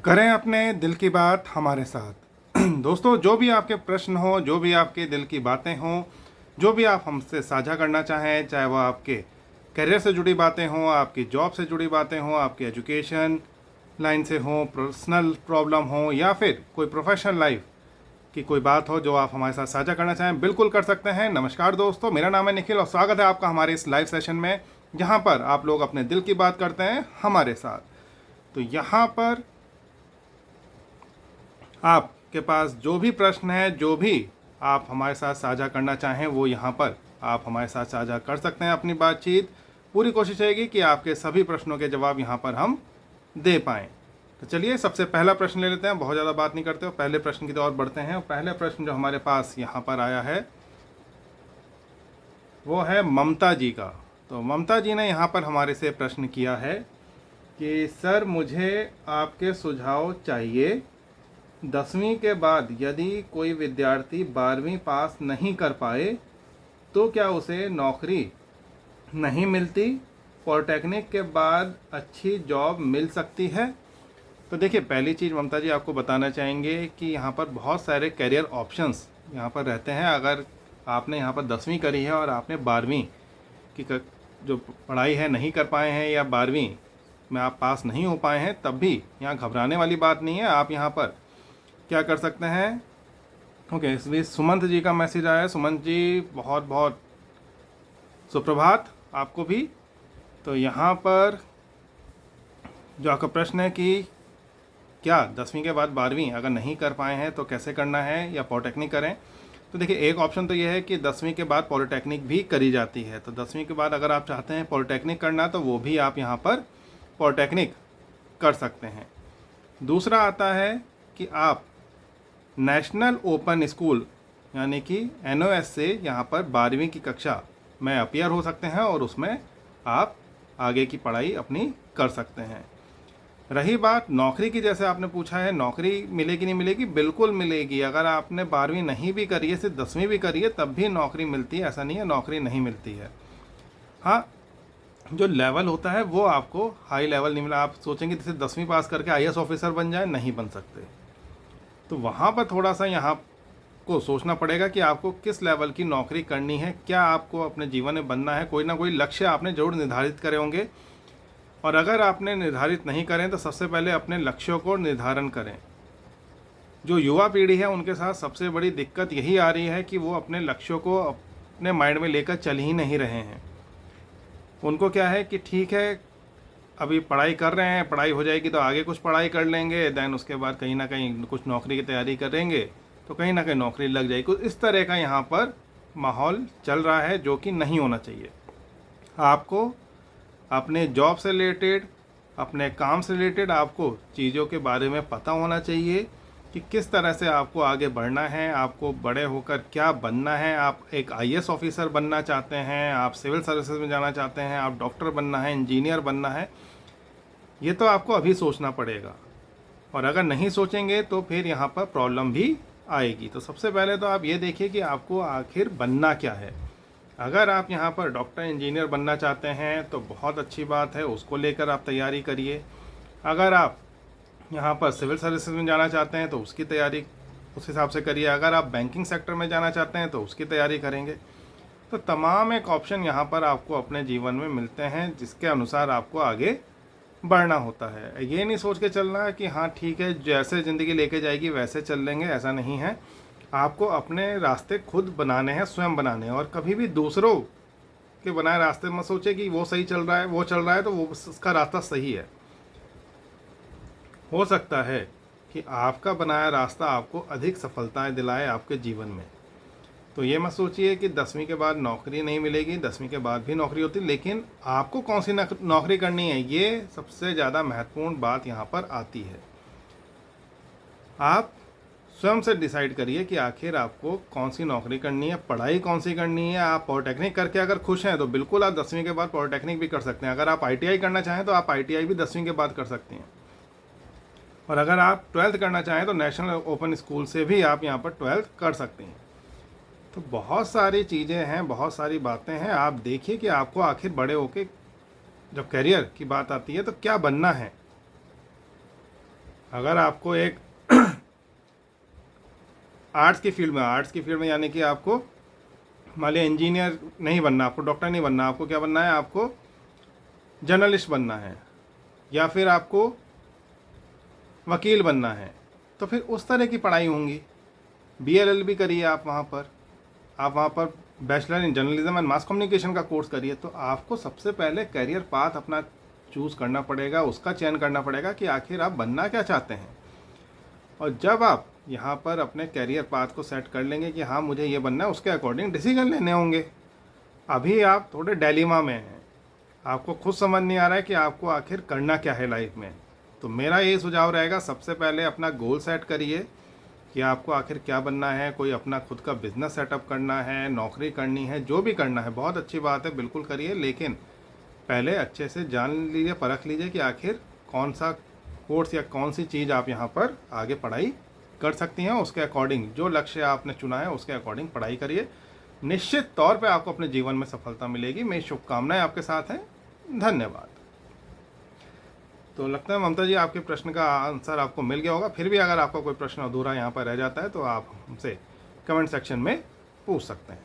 करें अपने दिल की बात हमारे साथ। दोस्तों, जो भी आपके प्रश्न हो, जो भी आपके दिल की बातें हों, जो भी आप हमसे साझा करना चाहें, चाहे वो आपके करियर से जुड़ी बातें हों, आपकी जॉब से जुड़ी बातें हों, आपकी एजुकेशन लाइन से हों, पर्सनल प्रॉब्लम हो, या फिर कोई प्रोफेशनल लाइफ की कोई बात हो जो आप हमारे साथ साझा करना चाहें, बिल्कुल कर सकते हैं। नमस्कार दोस्तों, मेरा नाम है निखिल और स्वागत है आपका हमारे इस लाइव सेशन में, जहां पर आप लोग अपने दिल की बात करते हैं हमारे साथ। तो यहाँ पर आपके पास जो भी प्रश्न है, जो भी आप हमारे साथ साझा करना चाहें, वो यहाँ पर आप हमारे साथ साझा कर सकते हैं अपनी बातचीत। पूरी कोशिश रहेगी कि आपके सभी प्रश्नों के जवाब यहाँ पर हम दे पाएँ। तो चलिए सबसे पहला प्रश्न ले लेते हैं, बहुत ज़्यादा बात नहीं करते हो, पहले प्रश्न की ओर बढ़ते हैं। पहले प्रश्न जो हमारे पास यहाँ पर आया है वो है ममता जी का। तो ममता जी ने यहाँ पर हमारे से प्रश्न किया है कि सर, मुझे आपके सुझाव चाहिए। 10वीं के बाद यदि कोई विद्यार्थी 12वीं पास नहीं कर पाए तो क्या उसे नौकरी नहीं मिलती? पॉलिटेक्निक के बाद अच्छी जॉब मिल सकती है? तो देखिए, पहली चीज़ ममता जी आपको बताना चाहेंगे कि यहाँ पर बहुत सारे करियर ऑप्शंस यहाँ पर रहते हैं। अगर आपने यहाँ पर 10वीं करी है और आपने 12वीं की जो पढ़ाई है नहीं कर पाए हैं, या 12वीं में आप पास नहीं हो पाए हैं, तब भी यहाँ घबराने वाली बात नहीं है। आप यहाँ पर क्या कर सकते हैं? ओके, इस बीच सुमंत जी का मैसेज आया है। सुमंत जी, बहुत बहुत सुप्रभात आपको भी। तो यहाँ पर जो आपका प्रश्न है कि क्या 10वीं के बाद 12वीं अगर नहीं कर पाए हैं तो कैसे करना है, या पॉलिटेक्निक करें? तो देखिए, एक ऑप्शन तो ये है कि 10वीं के बाद पॉलिटेक्निक भी करी जाती है। तो 10वीं के बाद अगर आप चाहते हैं पॉलिटेक्निक करना, तो वो भी आप यहाँ पर पॉलिटेक्निक कर सकते हैं। दूसरा आता है कि आप नेशनल ओपन स्कूल यानी कि NOS से यहाँ पर 12वीं की कक्षा में अपीयर हो सकते हैं और उसमें आप आगे की पढ़ाई अपनी कर सकते हैं। रही बात नौकरी की, जैसे आपने पूछा है नौकरी मिलेगी नहीं मिलेगी, बिल्कुल मिलेगी। अगर आपने 12वीं नहीं भी करी है, सिर्फ 10वीं भी करी है, तब भी नौकरी मिलती है। ऐसा नहीं है नौकरी नहीं मिलती है। हाँ, जो लेवल होता है वो आपको हाई लेवल नहीं मिला। आप सोचेंगे जैसे 10वीं पास करके IAS ऑफिसर बन जाए, नहीं बन सकते। तो वहाँ पर थोड़ा सा यहाँ को सोचना पड़ेगा कि आपको किस लेवल की नौकरी करनी है, क्या आपको अपने जीवन में बनना है। कोई ना कोई लक्ष्य आपने जरूर निर्धारित करे होंगे, और अगर आपने निर्धारित नहीं करें तो सबसे पहले अपने लक्ष्यों को निर्धारण करें। जो युवा पीढ़ी है उनके साथ सबसे बड़ी दिक्कत यही आ रही है कि वो अपने लक्ष्यों को अपने माइंड में लेकर चल ही नहीं रहे हैं। उनको क्या है कि ठीक है, अभी पढ़ाई कर रहे हैं, पढ़ाई हो जाएगी तो आगे कुछ पढ़ाई कर लेंगे, देन उसके बाद कहीं ना कहीं कुछ नौकरी की तैयारी करेंगे तो कहीं ना कहीं नौकरी लग जाएगी। कुछ इस तरह का यहाँ पर माहौल चल रहा है, जो कि नहीं होना चाहिए। आपको अपने जॉब से रिलेटेड, अपने काम से रिलेटेड आपको चीज़ों के बारे में पता होना चाहिए कि किस तरह से आपको आगे बढ़ना है, आपको बड़े होकर क्या बनना है। आप एक IAS ऑफिसर बनना चाहते हैं, आप सिविल सर्विसेज में जाना चाहते हैं, आप डॉक्टर बनना है, इंजीनियर बनना है, ये तो आपको अभी सोचना पड़ेगा। और अगर नहीं सोचेंगे तो फिर यहाँ पर प्रॉब्लम भी आएगी। तो सबसे पहले तो आप ये देखिए कि आपको आखिर बनना क्या है। अगर आप यहाँ पर डॉक्टर इंजीनियर बनना चाहते हैं तो बहुत अच्छी बात है, उसको लेकर आप तैयारी करिए। अगर आप यहाँ पर सिविल सर्विसेज में जाना चाहते हैं तो उसकी तैयारी उस हिसाब से करिए। अगर आप बैंकिंग सेक्टर में जाना चाहते हैं तो उसकी तैयारी करेंगे। तो तमाम एक ऑप्शन यहाँ पर आपको अपने जीवन में मिलते हैं, जिसके अनुसार आपको आगे बढ़ना होता है। ये नहीं सोच के चलना है कि हाँ ठीक है, जैसे ज़िंदगी लेके जाएगी वैसे चल लेंगे, ऐसा नहीं है। आपको अपने रास्ते खुद बनाने हैं, स्वयं बनाने हैं। और कभी भी दूसरों के बनाए रास्ते मत सोचे कि वो सही चल रहा है, वो चल रहा है तो वो उसका रास्ता सही है। हो सकता है कि आपका बनाया रास्ता आपको अधिक सफलताएं दिलाए आपके जीवन में। तो ये मत सोचिए कि 10वीं के बाद नौकरी नहीं मिलेगी, 10वीं के बाद भी नौकरी होती, लेकिन आपको कौन सी नौकरी करनी है, ये सबसे ज़्यादा महत्वपूर्ण बात यहाँ पर आती है। आप स्वयं से डिसाइड करिए कि आखिर आपको कौन सी नौकरी करनी है, पढ़ाई कौन सी करनी है। आप पॉलिटेक्निक करके अगर खुश हैं तो बिल्कुल आप 10वीं के बाद पॉलिटेक्निक भी कर सकते हैं। अगर आप ITI करना चाहें तो आप ITI भी 10वीं के बाद कर सकते हैं। और अगर आप 12th करना चाहें तो नेशनल ओपन स्कूल से भी आप यहाँ पर 12th कर सकते हैं। तो बहुत सारी चीज़ें हैं, बहुत सारी बातें हैं। आप देखिए कि आपको आखिर बड़े होके जब करियर की बात आती है तो क्या बनना है। अगर आपको एक आर्ट्स की फील्ड में यानी कि आपको मान लिया इंजीनियर नहीं बनना, आपको डॉक्टर नहीं बनना, आपको क्या बनना है, आपको जर्नलिस्ट बनना है या फिर आपको वकील बनना है, तो फिर उस तरह की पढ़ाई होंगी। BLLB करिए आप वहाँ पर bachelor in journalism and mass communication का कोर्स करिए। तो आपको सबसे पहले करियर पाथ अपना चूज़ करना पड़ेगा, उसका चयन करना पड़ेगा कि आखिर आप बनना क्या चाहते हैं। और जब आप यहाँ पर अपने करियर पाथ को सेट कर लेंगे कि हाँ मुझे ये बनना है, उसके अकॉर्डिंग डिसीजन लेने होंगे। अभी आप थोड़े डिलेमा में हैं, आपको खुद समझ नहीं आ रहा है कि आपको आखिर करना क्या है लाइफ में। तो मेरा ये सुझाव रहेगा, सबसे पहले अपना गोल सेट करिए कि आपको आखिर क्या बनना है। कोई अपना खुद का बिजनेस सेटअप करना है, नौकरी करनी है, जो भी करना है बहुत अच्छी बात है, बिल्कुल करिए, लेकिन पहले अच्छे से जान लीजिए, परख लीजिए कि आखिर कौन सा कोर्स या कौन सी चीज़ आप यहाँ पर आगे पढ़ाई कर सकती हैं। उसके अकॉर्डिंग जो लक्ष्य आपने चुना है उसके अकॉर्डिंग पढ़ाई करिए। निश्चित तौर पे आपको अपने जीवन में सफलता मिलेगी। मेरी शुभकामनाएं आपके साथ हैं। धन्यवाद। तो लगता है ममता जी आपके प्रश्न का आंसर आपको मिल गया होगा। फिर भी अगर आपका कोई प्रश्न अधूरा यहाँ पर रह जाता है तो आप हमसे कमेंट सेक्शन में पूछ सकते हैं।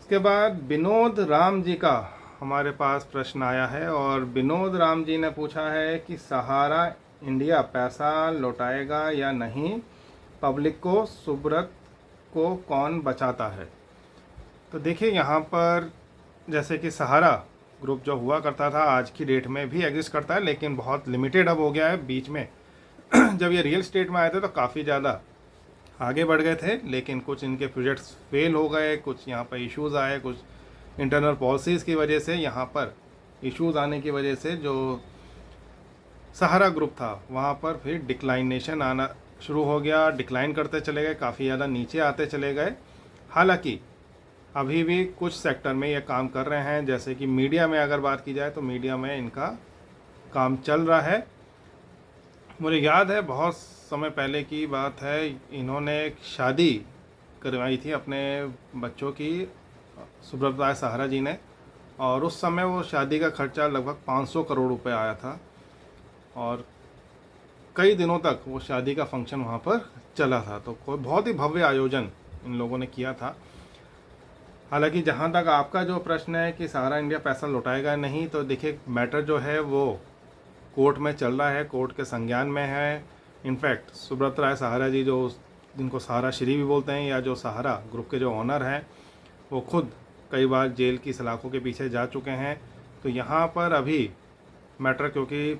इसके बाद विनोद राम जी का हमारे पास प्रश्न आया है और विनोद राम जी ने पूछा है कि सहारा इंडिया पैसा लौटाएगा या नहीं, पब्लिक को, सुब्रत को कौन बचाता है। तो देखिए यहाँ पर जैसे कि सहारा ग्रुप जो हुआ करता था आज की डेट में भी एग्जिस्ट करता है, लेकिन बहुत लिमिटेड अब हो गया है। बीच में जब ये रियल स्टेट में आए थे तो काफ़ी ज़्यादा आगे बढ़ गए थे, लेकिन कुछ इनके प्रोजेक्ट्स फेल हो गए, कुछ यहाँ पर इश्यूज़ आए, कुछ इंटरनल पॉलिसीज़ की वजह से, यहाँ पर इश्यूज़ आने की वजह से जो सहारा ग्रुप था वहाँ पर फिर डिक्लाइनेशन आना शुरू हो गया, डिक्लाइन करते चले गए, काफ़ी ज़्यादा नीचे आते चले गए। हालांकि अभी भी कुछ सेक्टर में ये काम कर रहे हैं, जैसे कि मीडिया में अगर बात की जाए तो मीडिया में इनका काम चल रहा है। मुझे याद है बहुत समय पहले की बात है, इन्होंने एक शादी करवाई थी अपने बच्चों की, सुब्रत राय सहारा जी ने, और उस समय वो शादी का खर्चा लगभग 500 करोड़ रुपए आया था और कई दिनों तक वो शादी का फंक्शन वहाँ पर चला था। तो कोई बहुत ही भव्य आयोजन इन लोगों ने किया था। हालांकि जहाँ तक आपका जो प्रश्न है कि सहारा इंडिया पैसा लौटाएगा नहीं, तो देखिए मैटर जो है वो कोर्ट में चल रहा है, कोर्ट के संज्ञान में है। इनफैक्ट सुब्रत राय सहारा जी, जो जिनको सहारा श्री भी बोलते हैं, या जो सहारा ग्रुप के जो ऑनर हैं, वो खुद कई बार जेल की सलाखों के पीछे जा चुके हैं। तो यहाँ पर अभी मैटर क्योंकि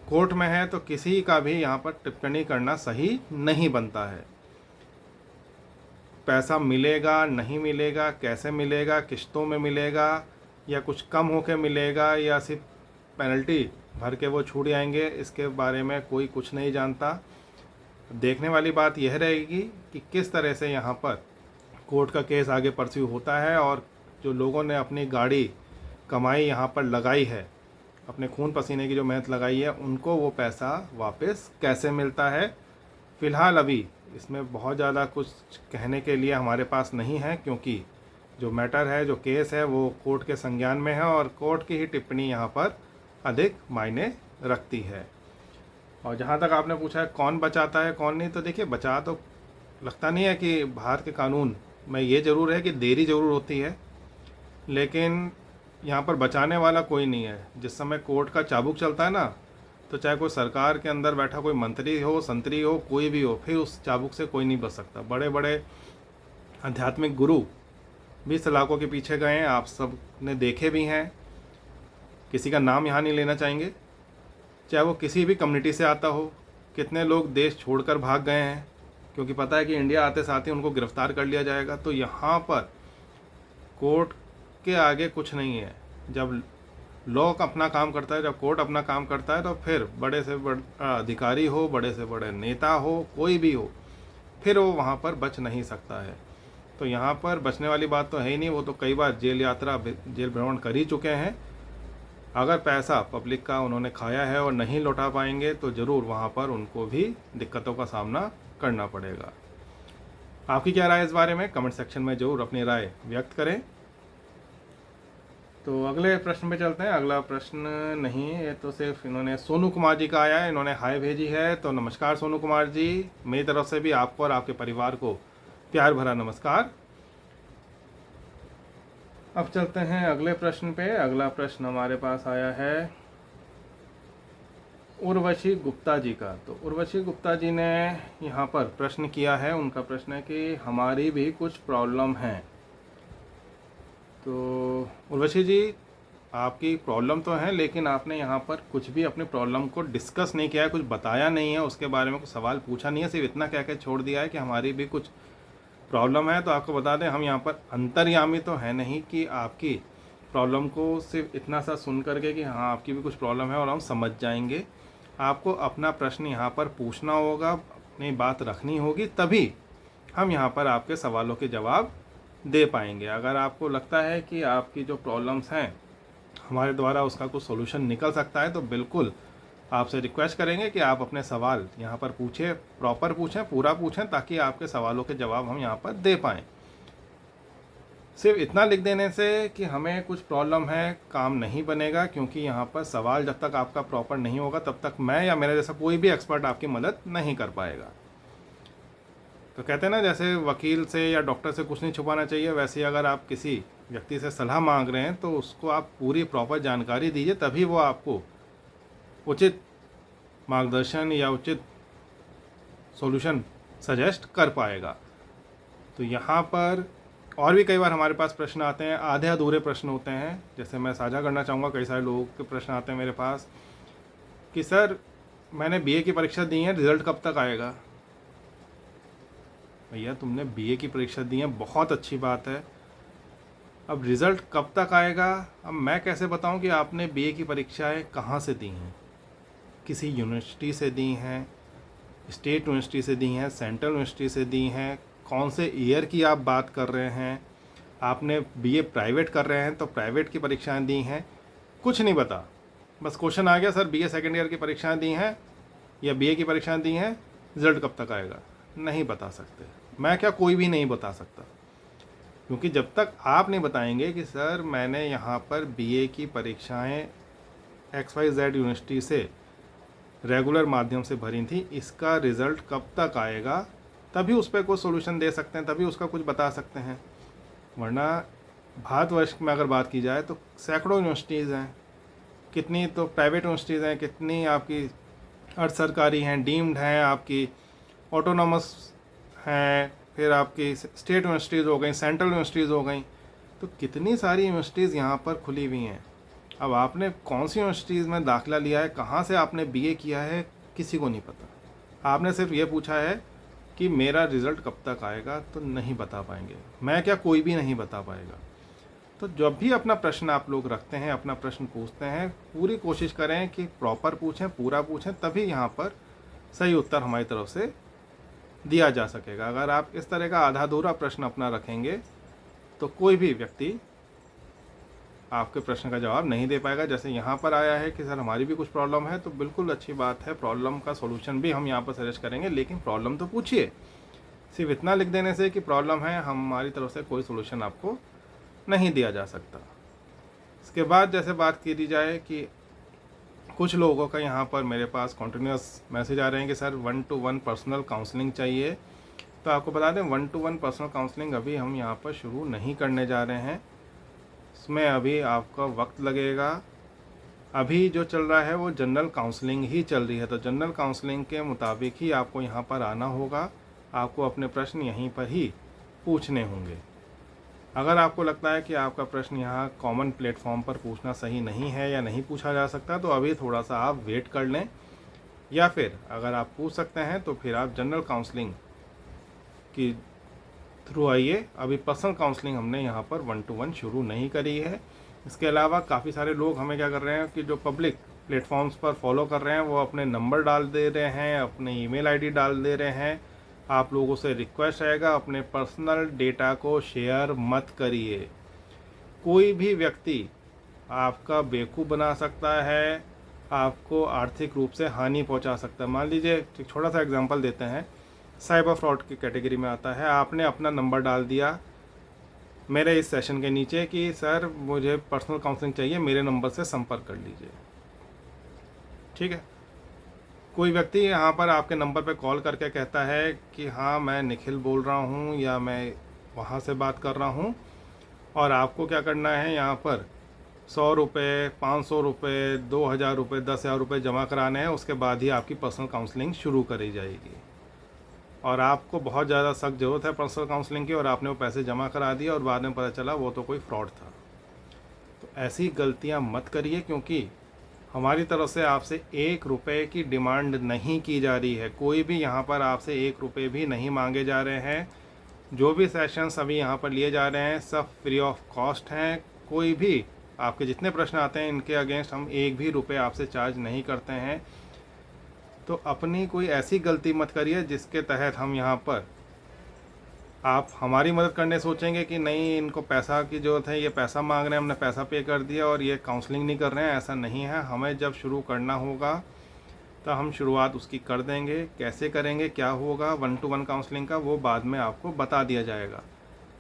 कोर्ट में है तो किसी का भी यहाँ पर टिप्पणी करना सही नहीं बनता है। पैसा मिलेगा नहीं मिलेगा, कैसे मिलेगा, किश्तों में मिलेगा या कुछ कम होकर मिलेगा या सिर्फ पेनल्टी भर के वो छूट जाएंगे, इसके बारे में कोई कुछ नहीं जानता। देखने वाली बात यह रहेगी कि किस तरह से यहाँ पर कोर्ट का केस आगे परस्यू होता है और जो लोगों ने अपनी गाड़ी कमाई यहाँ पर लगाई है, अपने खून पसीने की जो मेहनत लगाई है, उनको वो पैसा वापस कैसे मिलता है। फ़िलहाल अभी इसमें बहुत ज़्यादा कुछ कहने के लिए हमारे पास नहीं है, क्योंकि जो मैटर है, जो केस है, वो कोर्ट के संज्ञान में है और कोर्ट की ही टिप्पणी यहाँ पर अधिक मायने रखती है। और जहाँ तक आपने पूछा है कौन बचाता है कौन नहीं, तो देखिए बचा तो लगता नहीं है कि भारत के कानून में ये ज़रूर है कि देरी ज़रूर होती है, लेकिन यहाँ पर बचाने वाला कोई नहीं है। जिस समय कोर्ट का चाबुक चलता है ना, तो चाहे कोई सरकार के अंदर बैठा कोई मंत्री हो, संतरी हो, कोई भी हो, फिर उस चाबुक से कोई नहीं बच सकता। बड़े बड़े आध्यात्मिक गुरु भी सलाखों के पीछे गए हैं, आप सब ने देखे भी हैं। किसी का नाम यहाँ नहीं लेना चाहेंगे, चाहे वो किसी भी कम्युनिटी से आता हो। कितने लोग देश छोड़कर भाग गए हैं क्योंकि पता है कि इंडिया आते साथ ही उनको गिरफ्तार कर लिया जाएगा। तो यहाँ पर कोर्ट के आगे कुछ नहीं है। जब लॉ अपना काम करता है, जब कोर्ट अपना काम करता है, तो फिर बड़े से बड़ा अधिकारी हो, बड़े से बड़े नेता हो, कोई भी हो, फिर वो वहाँ पर बच नहीं सकता है। तो यहाँ पर बचने वाली बात तो है ही नहीं। वो तो कई बार जेल यात्रा, जेल भ्रमण कर ही चुके हैं। अगर पैसा पब्लिक का उन्होंने खाया है और नहीं लौटा पाएंगे तो ज़रूर वहाँ पर उनको भी दिक्कतों का सामना करना पड़ेगा। आपकी क्या राय इस बारे में? कमेंट सेक्शन में ज़रूर अपनी राय व्यक्त करें। तो अगले प्रश्न पे चलते हैं। अगला प्रश्न नहीं, ये तो सिर्फ इन्होंने सोनू कुमार जी का आया है, इन्होंने हाय भेजी है। तो नमस्कार सोनू कुमार जी, मेरी तरफ से भी आपको और आपके परिवार को प्यार भरा नमस्कार। अब चलते हैं अगले प्रश्न पे। अगला प्रश्न हमारे पास आया है उर्वशी गुप्ता जी का। तो उर्वशी गुप्ता जी ने यहाँ पर प्रश्न किया है, उनका प्रश्न है कि हमारी भी कुछ प्रॉब्लम है। तो उर्वशी जी, आपकी प्रॉब्लम तो है, लेकिन आपने यहाँ पर कुछ भी अपनी प्रॉब्लम को डिस्कस नहीं किया है, कुछ बताया नहीं है, उसके बारे में कुछ सवाल पूछा नहीं है, सिर्फ इतना कह के छोड़ दिया है कि हमारी भी कुछ प्रॉब्लम है। तो आपको बता दें, हम यहाँ पर अंतर्यामी तो है नहीं कि आपकी प्रॉब्लम को सिर्फ इतना सा सुन करके कि हाँ आपकी भी कुछ प्रॉब्लम है और हम समझ जाएंगे। आपको अपना प्रश्न यहाँ पर पूछना होगा, अपनी बात रखनी होगी, तभी हम यहाँ पर आपके सवालों के जवाब दे पाएंगे। अगर आपको लगता है कि आपकी जो प्रॉब्लम्स हैं हमारे द्वारा उसका कुछ सोल्यूशन निकल सकता है, तो बिल्कुल आपसे रिक्वेस्ट करेंगे कि आप अपने सवाल यहाँ पर पूछें, प्रॉपर पूछें, पूरा पूछें, ताकि आपके सवालों के जवाब हम यहाँ पर दे पाएँ। सिर्फ इतना लिख देने से कि हमें कुछ प्रॉब्लम है काम नहीं बनेगा, क्योंकि यहाँ पर सवाल जब तक आपका प्रॉपर नहीं होगा तब तक मैं या मेरे जैसा कोई भी एक्सपर्ट आपकी मदद नहीं कर पाएगा। तो कहते हैं ना, जैसे वकील से या डॉक्टर से कुछ नहीं छुपाना चाहिए, वैसे ही अगर आप किसी व्यक्ति से सलाह मांग रहे हैं तो उसको आप पूरी प्रॉपर जानकारी दीजिए, तभी वो आपको उचित मार्गदर्शन या उचित सॉल्यूशन सजेस्ट कर पाएगा। तो यहाँ पर और भी कई बार हमारे पास प्रश्न आते हैं, आधे अधूरे प्रश्न होते हैं। जैसे मैं साझा करना चाहूँगा, कई सारे लोगों के प्रश्न आते हैं मेरे पास कि सर मैंने बीए की परीक्षा दी है, रिज़ल्ट कब तक आएगा। भैया, तुमने बीए की परीक्षा दी है, बहुत अच्छी बात है, अब रिज़ल्ट कब तक आएगा। अब मैं कैसे बताऊं कि आपने बीए की परीक्षाएं कहाँ से दी हैं। किसी यूनिवर्सिटी से दी हैं, स्टेट यूनिवर्सिटी से दी हैं, सेंट्रल यूनिवर्सिटी से दी हैं, कौन से ईयर की आप बात कर रहे हैं। आपने बीए प्राइवेट कर रहे हैं तो प्राइवेट की परीक्षाएं दी हैं, कुछ नहीं पता। बस क्वेश्चन आ गया, सर बीए सेकेंड ईयर की परीक्षाएं दी हैं या बीए की परीक्षाएं दी हैं, रिज़ल्ट कब तक आएगा, नहीं बता सकते। मैं क्या, कोई भी नहीं बता सकता, क्योंकि जब तक आप नहीं बताएंगे कि सर मैंने यहाँ पर बीए की परीक्षाएं XYZ यूनिवर्सिटी से रेगुलर माध्यम से भरी थी, इसका रिज़ल्ट कब तक आएगा, तभी उस पर कोई सोल्यूशन दे सकते हैं, तभी उसका कुछ बता सकते हैं। वरना भारतवर्ष में अगर बात की जाए तो सैकड़ों यूनिवर्सिटीज़ हैं, कितनी तो प्राइवेट यूनिवर्सिटीज़ हैं, कितनी आपकी अर्ध सरकारी हैं, डीम्ड हैं, आपकी ऑटोनॉमस हैं, फिर आपकी स्टेट यूनिवर्सिटीज़ हो गई, सेंट्रल यूनिवर्सिटीज़ हो गई। तो कितनी सारी यूनिवर्सिटीज़ यहाँ पर खुली हुई हैं। अब आपने कौन सी यूनिवर्सिटीज़ में दाखिला लिया है, कहाँ से आपने बीए किया है, किसी को नहीं पता। आपने सिर्फ ये पूछा है कि मेरा रिज़ल्ट कब तक आएगा, तो नहीं बता पाएंगे। मैं क्या, कोई भी नहीं बता पाएगा। तो जब भी अपना प्रश्न आप लोग रखते हैं, अपना प्रश्न पूछते हैं, पूरी कोशिश करें कि प्रॉपर पूछें, पूरा पूछें, तभी यहाँ पर सही उत्तर हमारी तरफ से दिया जा सकेगा। अगर आप इस तरह का आधा अधूरा प्रश्न अपना रखेंगे तो कोई भी व्यक्ति आपके प्रश्न का जवाब नहीं दे पाएगा। जैसे यहाँ पर आया है कि सर हमारी भी कुछ प्रॉब्लम है, तो बिल्कुल अच्छी बात है, प्रॉब्लम का सॉल्यूशन भी हम यहाँ पर सजेस्ट करेंगे, लेकिन प्रॉब्लम तो पूछिए। सिर्फ इतना लिख देने से कि प्रॉब्लम है, हमारी तरफ से कोई सॉल्यूशन आपको नहीं दिया जा सकता। इसके बाद जैसे बात की जाए कि कुछ लोगों का यहाँ पर मेरे पास कॉन्टीन्यूस मैसेज आ रहे हैं कि सर 1-to-1 पर्सनल काउंसलिंग चाहिए। तो आपको बता दें, 1-to-1 पर्सनल काउंसलिंग अभी हम यहाँ पर शुरू नहीं करने जा रहे हैं, इसमें अभी आपका वक्त लगेगा। अभी जो चल रहा है वो जनरल काउंसलिंग ही चल रही है, तो जनरल काउंसलिंग के मुताबिक ही आपको यहाँ पर आना होगा, आपको अपने प्रश्न यहीं पर ही पूछने होंगे। अगर आपको लगता है कि आपका प्रश्न यहाँ कॉमन प्लेटफॉर्म पर पूछना सही नहीं है या नहीं पूछा जा सकता, तो अभी थोड़ा सा आप वेट कर लें, या फिर अगर आप पूछ सकते हैं तो फिर आप जनरल काउंसलिंग की थ्रू आइए। अभी पर्सनल काउंसलिंग हमने यहाँ पर 1-to-1 शुरू नहीं करी है। इसके अलावा काफ़ी सारे लोग हमें क्या कर रहे हैं कि जो पब्लिक प्लेटफॉर्म्स पर फॉलो कर रहे हैं वो अपने नंबर डाल दे रहे हैं, अपने ईमेल आईडी डाल दे रहे हैं। आप लोगों से रिक्वेस्ट रहेगा, अपने पर्सनल डेटा को शेयर मत करिए। कोई भी व्यक्ति आपका बेवकूफ़ बना सकता है, आपको आर्थिक रूप से हानि पहुंचा सकता है। मान लीजिए, एक छोटा सा एग्जांपल देते हैं, साइबर फ्रॉड की कैटेगरी में आता है। आपने अपना नंबर डाल दिया, मेरे इस सेशन के नीचे कि सर मुझे पर्सनल काउंसलिंग चाहिए, मेरे नंबर से संपर्क कर लीजिए। ठीक है। कोई व्यक्ति यहाँ पर आपके नंबर पे कॉल करके कहता है कि हाँ मैं निखिल बोल रहा हूँ या मैं वहाँ से बात कर रहा हूँ, और आपको क्या करना है, यहाँ पर 100 रुपये, 500 रुपये, 2000 रुपये, 10,000 रुपये जमा कराने हैं, उसके बाद ही आपकी पर्सनल काउंसलिंग शुरू करी जाएगी। और आपको बहुत ज़्यादा सख्त ज़रूरत है पर्सनल काउंसलिंग की, और आपने वो पैसे जमा करा दिए और बाद में पता चला वो तो कोई फ्रॉड था। तो ऐसी गलतियाँ मत करिए, क्योंकि हमारी तरफ से आपसे 1 रुपये की डिमांड नहीं की जा रही है। कोई भी यहाँ पर आपसे 1 रुपये भी नहीं मांगे जा रहे हैं। जो भी सेशंस अभी यहाँ पर लिए जा रहे हैं सब फ्री ऑफ कॉस्ट हैं। कोई भी आपके जितने प्रश्न आते हैं इनके अगेंस्ट हम 1 भी रुपये आपसे चार्ज नहीं करते हैं। तो अपनी कोई ऐसी गलती मत करिए जिसके तहत हम यहाँ पर आप हमारी मदद करने सोचेंगे कि नहीं इनको पैसा की ज़रूरत है, ये पैसा मांग रहे हैं, हमने पैसा पे कर दिया और ये काउंसलिंग नहीं कर रहे हैं। ऐसा नहीं है। हमें जब शुरू करना होगा तो हम शुरुआत उसकी कर देंगे। कैसे करेंगे, क्या होगा 1-to-1 काउंसलिंग का, वो बाद में आपको बता दिया जाएगा।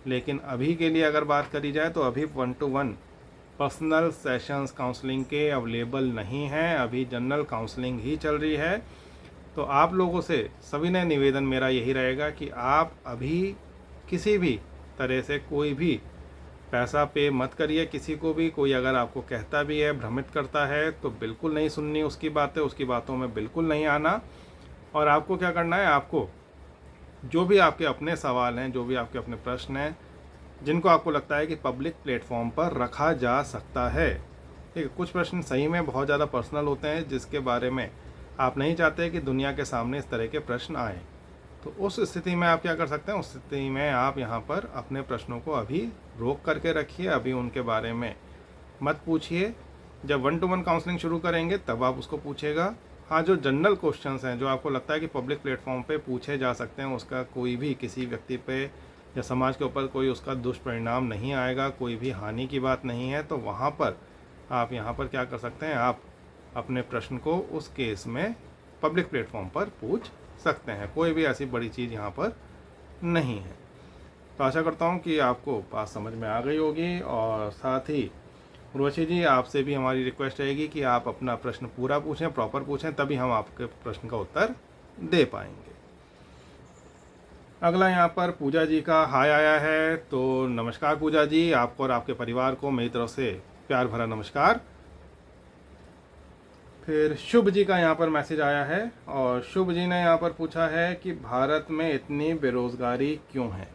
लेकिन अभी के लिए अगर बात करी जाए तो अभी 1-to-1 पर्सनल सेशंस काउंसलिंग के अवेलेबल नहीं हैं। अभी जनरल काउंसलिंग ही चल रही है। तो आप लोगों से सविनय निवेदन मेरा यही रहेगा कि आप अभी किसी भी तरह से कोई भी पैसा पे मत करिए किसी को भी। कोई अगर आपको कहता भी है, भ्रमित करता है, तो बिल्कुल नहीं सुननी उसकी बातें, उसकी बातों में बिल्कुल नहीं आना। और आपको क्या करना है, आपको जो भी आपके अपने सवाल हैं, जो भी आपके अपने प्रश्न हैं, जिनको आपको लगता है कि पब्लिक प्लेटफॉर्म पर रखा जा सकता है, ठीक है। कुछ प्रश्न सही में बहुत ज़्यादा पर्सनल होते हैं जिसके बारे में आप नहीं चाहते कि दुनिया के सामने इस तरह के प्रश्न आए। तो उस स्थिति में आप क्या कर सकते हैं, उस स्थिति में आप यहाँ पर अपने प्रश्नों को अभी रोक करके रखिए, अभी उनके बारे में मत पूछिए। जब 1-to-1 काउंसलिंग शुरू करेंगे तब आप उसको पूछेगा। हाँ, जो जनरल क्वेश्चंस हैं, जो आपको लगता है कि पब्लिक प्लेटफॉर्म पे पूछे जा सकते हैं, उसका कोई भी किसी व्यक्ति पे या समाज के ऊपर कोई उसका दुष्परिणाम नहीं आएगा, कोई भी हानि की बात नहीं है, तो वहाँ पर आप यहाँ पर क्या कर सकते हैं, आप अपने प्रश्न को उस केस में पब्लिक प्लेटफॉर्म पर पूछ सकते हैं। कोई भी ऐसी बड़ी चीज़ यहाँ पर नहीं है। तो आशा करता हूँ कि आपको बात समझ में आ गई होगी। और साथ ही उर्वशी जी, आपसे भी हमारी रिक्वेस्ट रहेगी कि आप अपना प्रश्न पूरा पूछें, प्रॉपर पूछें, तभी हम आपके प्रश्न का उत्तर दे पाएंगे। अगला यहाँ पर पूजा जी का हाय आया है। तो नमस्कार पूजा जी, आपको और आपके परिवार को मेरी तरफ से प्यार भरा नमस्कार। फिर शुभ जी का यहाँ पर मैसेज आया है, और शुभ जी ने यहाँ पर पूछा है कि भारत में इतनी बेरोज़गारी क्यों है।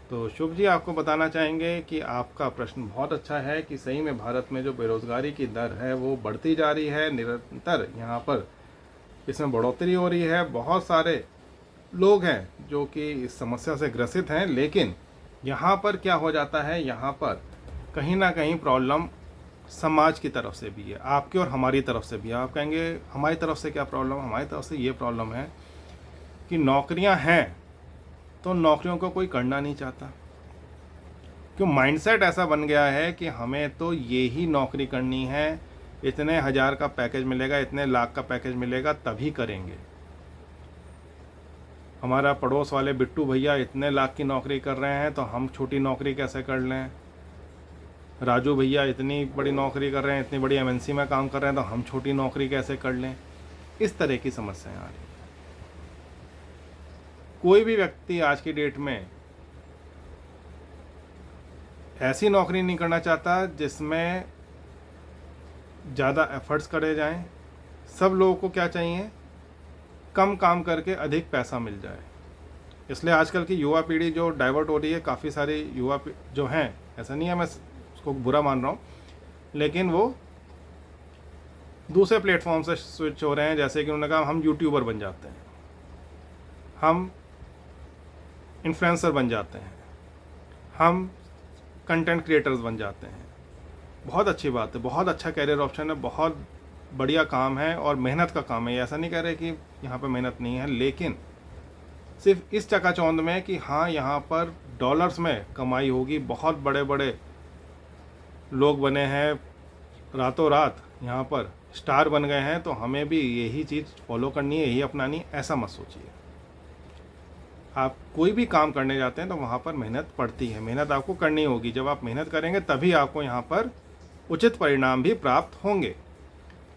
तो शुभ जी आपको बताना चाहेंगे कि आपका प्रश्न बहुत अच्छा है कि सही में भारत में जो बेरोज़गारी की दर है वो बढ़ती जा रही है, निरंतर यहाँ पर इसमें बढ़ोतरी हो रही है। बहुत सारे लोग हैं जो कि इस समस्या से ग्रसित हैं, लेकिन यहाँ पर क्या हो जाता है, यहाँ पर कहीं ना कहीं प्रॉब्लम समाज की तरफ से भी है, आपकी और हमारी तरफ से भी है। आप कहेंगे हमारी तरफ से क्या प्रॉब्लम, हमारी तरफ से ये प्रॉब्लम है कि नौकरियां हैं तो नौकरियों को कोई करना नहीं चाहता। क्यों, माइंडसेट ऐसा बन गया है कि हमें तो ये ही नौकरी करनी है, इतने हज़ार का पैकेज मिलेगा, इतने लाख का पैकेज मिलेगा तभी करेंगे। हमारा पड़ोस वाले बिट्टू भैया इतने लाख की नौकरी कर रहे हैं तो हम छोटी नौकरी कैसे कर लें। राजू भैया इतनी बड़ी नौकरी कर रहे हैं, इतनी बड़ी एमएनसी में काम कर रहे हैं, तो हम छोटी नौकरी कैसे कर लें। इस तरह की समस्याएं आ रही हैं। कोई भी व्यक्ति आज की डेट में ऐसी नौकरी नहीं करना चाहता जिसमें ज़्यादा एफर्ट्स करे जाएं। सब लोगों को क्या चाहिए, कम काम करके अधिक पैसा मिल जाए। इसलिए आजकल की युवा पीढ़ी जो डाइवर्ट हो रही है, काफ़ी सारी युवा जो हैं, ऐसा नहीं है मैं उसको बुरा मान रहा हूँ, लेकिन वो दूसरे प्लेटफॉर्म से स्विच हो रहे हैं। जैसे कि उन्होंने कहा हम यूट्यूबर बन जाते हैं, हम इन्फ्लुएंसर बन जाते हैं, हम कंटेंट क्रिएटर्स बन जाते हैं। बहुत अच्छी बात है, बहुत अच्छा कैरियर ऑप्शन है, बहुत बढ़िया काम है और मेहनत का काम है। ऐसा नहीं कह रहे कि यहाँ पे मेहनत नहीं है, लेकिन सिर्फ इस चकाचौंध में कि हाँ यहाँ पर डॉलर्स में कमाई होगी। बहुत बड़े बड़े लोग बने हैं, रातों रात यहाँ पर स्टार बन गए हैं, तो हमें भी यही चीज़ फॉलो करनी है, यही अपनानी है, ऐसा मत सोचिए। आप कोई भी काम करने जाते हैं तो वहाँ पर मेहनत पड़ती है, मेहनत आपको करनी होगी। जब आप मेहनत करेंगे तभी आपको यहाँ पर उचित परिणाम भी प्राप्त होंगे।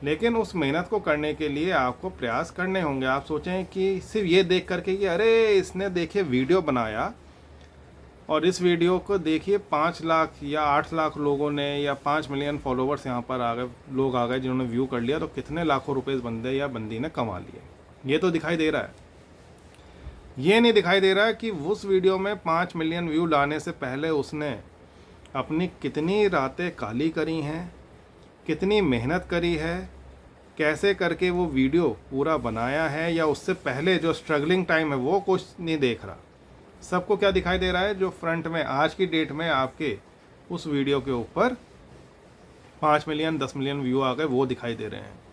लेकिन उस मेहनत को करने के लिए आपको प्रयास करने होंगे। आप सोचें कि सिर्फ ये देख करके कि अरे इसने देखिए वीडियो बनाया और इस वीडियो को देखिए 5 लाख या 8 लाख लोगों ने या 5 मिलियन फॉलोवर्स यहाँ पर आ गए, लोग आ गए जिन्होंने व्यू कर लिया, तो कितने लाखों रुपए इस बंदे या बंदी ने कमा लिए। ये तो दिखाई दे रहा है। ये नहीं दिखाई दे रहा है कि उस वीडियो में 5 मिलियन व्यू लाने से पहले उसने अपनी कितनी रातें काली करी हैं, कितनी मेहनत करी है, कैसे करके वो वीडियो पूरा बनाया है, या उससे पहले जो स्ट्रगलिंग टाइम है वो कुछ नहीं देख रहा। सबको क्या दिखाई दे रहा है, जो फ्रंट में आज की डेट में आपके उस वीडियो के ऊपर 5 मिलियन 10 मिलियन व्यू आ गए वो दिखाई दे रहे हैं।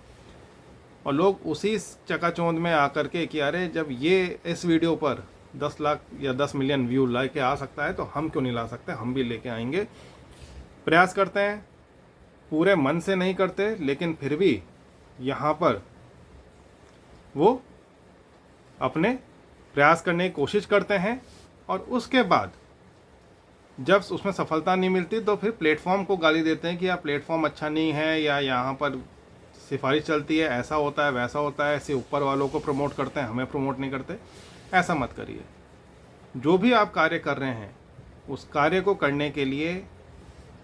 और लोग उसी चकाचौंध में आकर के कि अरे जब ये इस वीडियो पर 10 लाख या 10 मिलियन व्यू लेके आ सकता है तो हम क्यों नहीं ला सकते, हम भी लेके आएंगे। प्रयास करते हैं, पूरे मन से नहीं करते, लेकिन फिर भी यहाँ पर वो अपने प्रयास करने की कोशिश करते हैं। और उसके बाद जब उसमें सफलता नहीं मिलती तो फिर प्लेटफॉर्म को गाली देते हैं कि यार प्लेटफॉर्म अच्छा नहीं है, या यहाँ पर सिफारिश चलती है, ऐसा होता है वैसा होता है, ऐसे ऊपर वालों को प्रमोट करते हैं, हमें प्रमोट नहीं करते। ऐसा मत करिए। जो भी आप कार्य कर रहे हैं उस कार्य को करने के लिए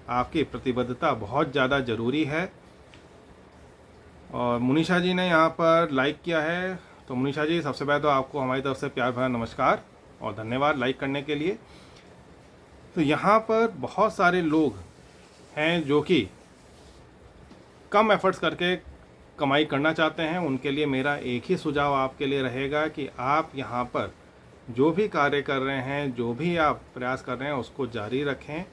आपकी प्रतिबद्धता बहुत ज़्यादा ज़रूरी है। और मुनीषा जी ने यहाँ पर लाइक किया है, तो मुनीषा जी सबसे पहले तो आपको हमारी तरफ से प्यार भरा नमस्कार और धन्यवाद लाइक करने के लिए। तो यहाँ पर बहुत सारे लोग हैं जो कि कम एफर्ट्स करके कमाई करना चाहते हैं। उनके लिए मेरा एक ही सुझाव आपके लिए रहेगा कि आप यहाँ पर जो भी कार्य कर रहे हैं, जो भी आप प्रयास कर रहे हैं उसको जारी रखें,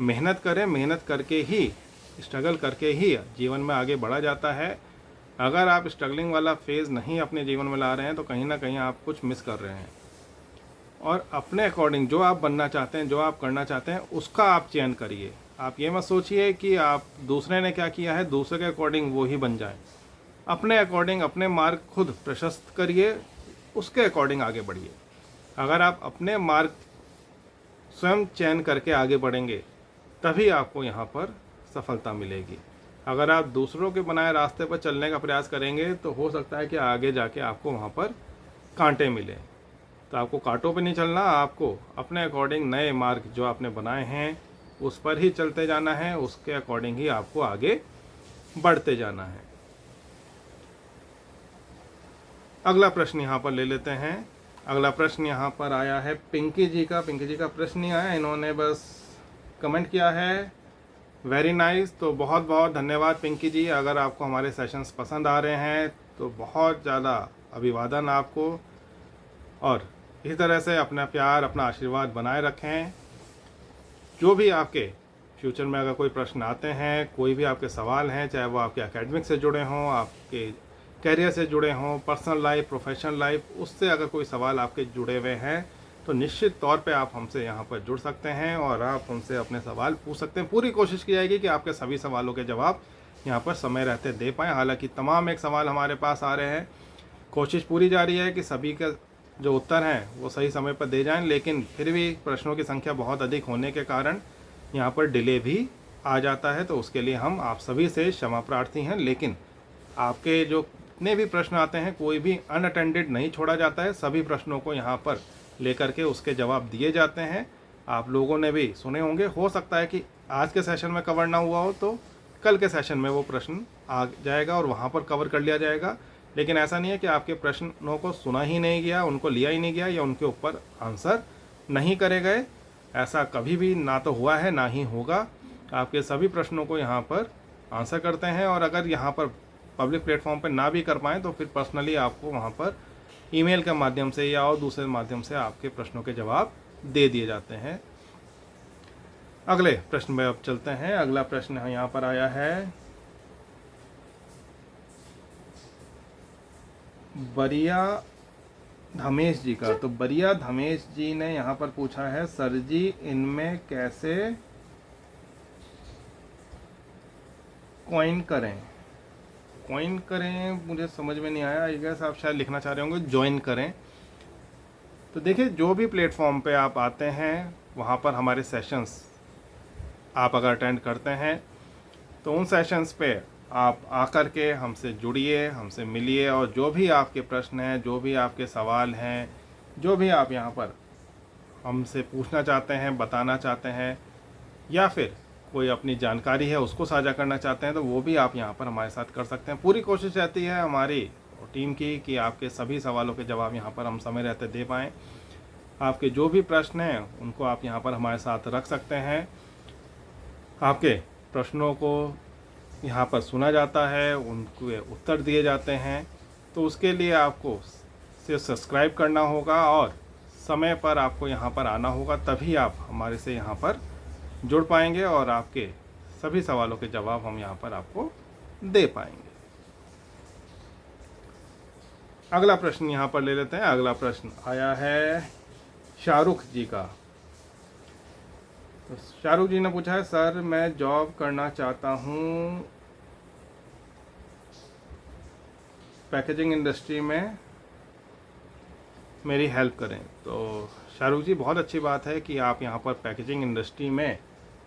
मेहनत करें। मेहनत करके ही, स्ट्रगल करके ही जीवन में आगे बढ़ा जाता है। अगर आप स्ट्रगलिंग वाला फेज़ नहीं अपने जीवन में ला रहे हैं तो कहीं ना कहीं आप कुछ मिस कर रहे हैं। और अपने अकॉर्डिंग जो आप बनना चाहते हैं, जो आप करना चाहते हैं, उसका आप चयन करिए। आप ये मत सोचिए कि आप दूसरे ने क्या किया है दूसरे के अकॉर्डिंग वो ही बन जाए। अपने अकॉर्डिंग अपने मार्ग खुद प्रशस्त करिए, उसके अकॉर्डिंग आगे बढ़िए। अगर आप अपने मार्ग स्वयं चयन करके आगे बढ़ेंगे तभी आपको यहाँ पर सफलता मिलेगी। अगर आप दूसरों के बनाए रास्ते पर चलने का प्रयास करेंगे तो हो सकता है कि आगे जाके आपको वहाँ पर कांटे मिले। तो आपको कांटों पे नहीं चलना, आपको अपने अकॉर्डिंग नए मार्ग जो आपने बनाए हैं उस पर ही चलते जाना है, उसके अकॉर्डिंग ही आपको आगे बढ़ते जाना है। अगला प्रश्न यहाँ पर ले लेते हैं। अगला प्रश्न यहाँ पर आया है पिंकी जी का। पिंकी जी का प्रश्न नहीं आया, इन्होंने बस कमेंट किया है वेरी नाइस। तो बहुत बहुत धन्यवाद पिंकी जी। अगर आपको हमारे सेशंस पसंद आ रहे हैं तो बहुत ज़्यादा अभिवादन आपको, और इसी तरह से अपना प्यार अपना आशीर्वाद बनाए रखें। जो भी आपके फ्यूचर में अगर कोई प्रश्न आते हैं, कोई भी आपके सवाल हैं, चाहे वो आपके एकेडमिक से जुड़े हों, आपके कैरियर से जुड़े हों, पर्सनल लाइफ प्रोफेशनल लाइफ, उससे अगर कोई सवाल आपके जुड़े हुए हैं तो निश्चित तौर पे आप हमसे यहाँ पर जुड़ सकते हैं और आप हमसे अपने सवाल पूछ सकते हैं। पूरी कोशिश की जाएगी कि आपके सभी सवालों के जवाब यहाँ पर समय रहते दे पाएँ। हालांकि तमाम एक सवाल हमारे पास आ रहे हैं, कोशिश पूरी जारी है कि सभी के जो उत्तर हैं वो सही समय पर दे जाएं, लेकिन फिर भी प्रश्नों की संख्या बहुत अधिक होने के कारण यहाँ पर डिले भी आ जाता है। तो उसके लिए हम आप सभी से क्षमा प्रार्थी हैं। लेकिन आपके जो जितने भी प्रश्न आते हैं कोई भी अनअटेंडेड नहीं छोड़ा जाता है, सभी प्रश्नों को यहाँ पर लेकर के उसके जवाब दिए जाते हैं। आप लोगों ने भी सुने होंगे, हो सकता है कि आज के सेशन में कवर ना हुआ हो तो कल के सेशन में वो प्रश्न आ जाएगा और वहाँ पर कवर कर लिया जाएगा। लेकिन ऐसा नहीं है कि आपके प्रश्नों को सुना ही नहीं गया, उनको लिया ही नहीं गया या उनके ऊपर आंसर नहीं करे गए। ऐसा कभी भी ना तो हुआ है ना ही होगा। आपके सभी प्रश्नों को यहाँ पर आंसर करते हैं, और अगर यहाँ पर पब्लिक प्लेटफॉर्म पर ना भी कर पाएँ तो फिर पर्सनली आपको वहाँ पर ईमेल के माध्यम से या और दूसरे माध्यम से आपके प्रश्नों के जवाब दे दिए जाते हैं। अगले प्रश्न में अब चलते हैं। अगला प्रश्न यहाँ पर आया है बरिया धमेश जी का। तो बरिया धमेश जी ने यहाँ पर पूछा है, सर जी इनमें कैसे कॉइन करें, मुझे समझ में नहीं आया। आई गेस आप शायद लिखना चाह रहे होंगे ज्वाइन करें। तो देखिए, जो भी प्लेटफॉर्म पे आप आते हैं वहाँ पर हमारे सेशंस आप अगर अटेंड करते हैं तो उन सेशंस पे आप आकर के हमसे जुड़िए, हमसे मिलिए, और जो भी आपके प्रश्न हैं, जो भी आपके सवाल हैं, जो भी आप यहाँ पर हमसे पूछना चाहते हैं, बताना चाहते हैं, या फिर कोई अपनी जानकारी है उसको साझा करना चाहते हैं, तो वो भी आप यहाँ पर हमारे साथ कर सकते हैं। पूरी कोशिश रहती है हमारी टीम की कि आपके सभी सवालों के जवाब यहाँ पर हम समय रहते दे पाएँ। आपके जो भी प्रश्न हैं उनको आप यहाँ पर हमारे साथ रख सकते हैं। आपके प्रश्नों को यहाँ पर सुना जाता है, उनके उत्तर दिए जाते हैं। तो उसके लिए आपको सिर्फ सब्सक्राइब करना होगा और समय पर आपको यहाँ पर आना होगा, तभी आप हमारे से यहाँ पर जुड़ पाएंगे और आपके सभी सवालों के जवाब हम यहाँ पर आपको दे पाएंगे। अगला प्रश्न यहाँ पर ले लेते हैं। अगला प्रश्न आया है शाहरुख जी का। तो शाहरुख जी ने पूछा है, सर मैं जॉब करना चाहता हूँ पैकेजिंग इंडस्ट्री में, मेरी हेल्प करें। तो शाहरुख जी, बहुत अच्छी बात है कि आप यहाँ पर पैकेजिंग इंडस्ट्री में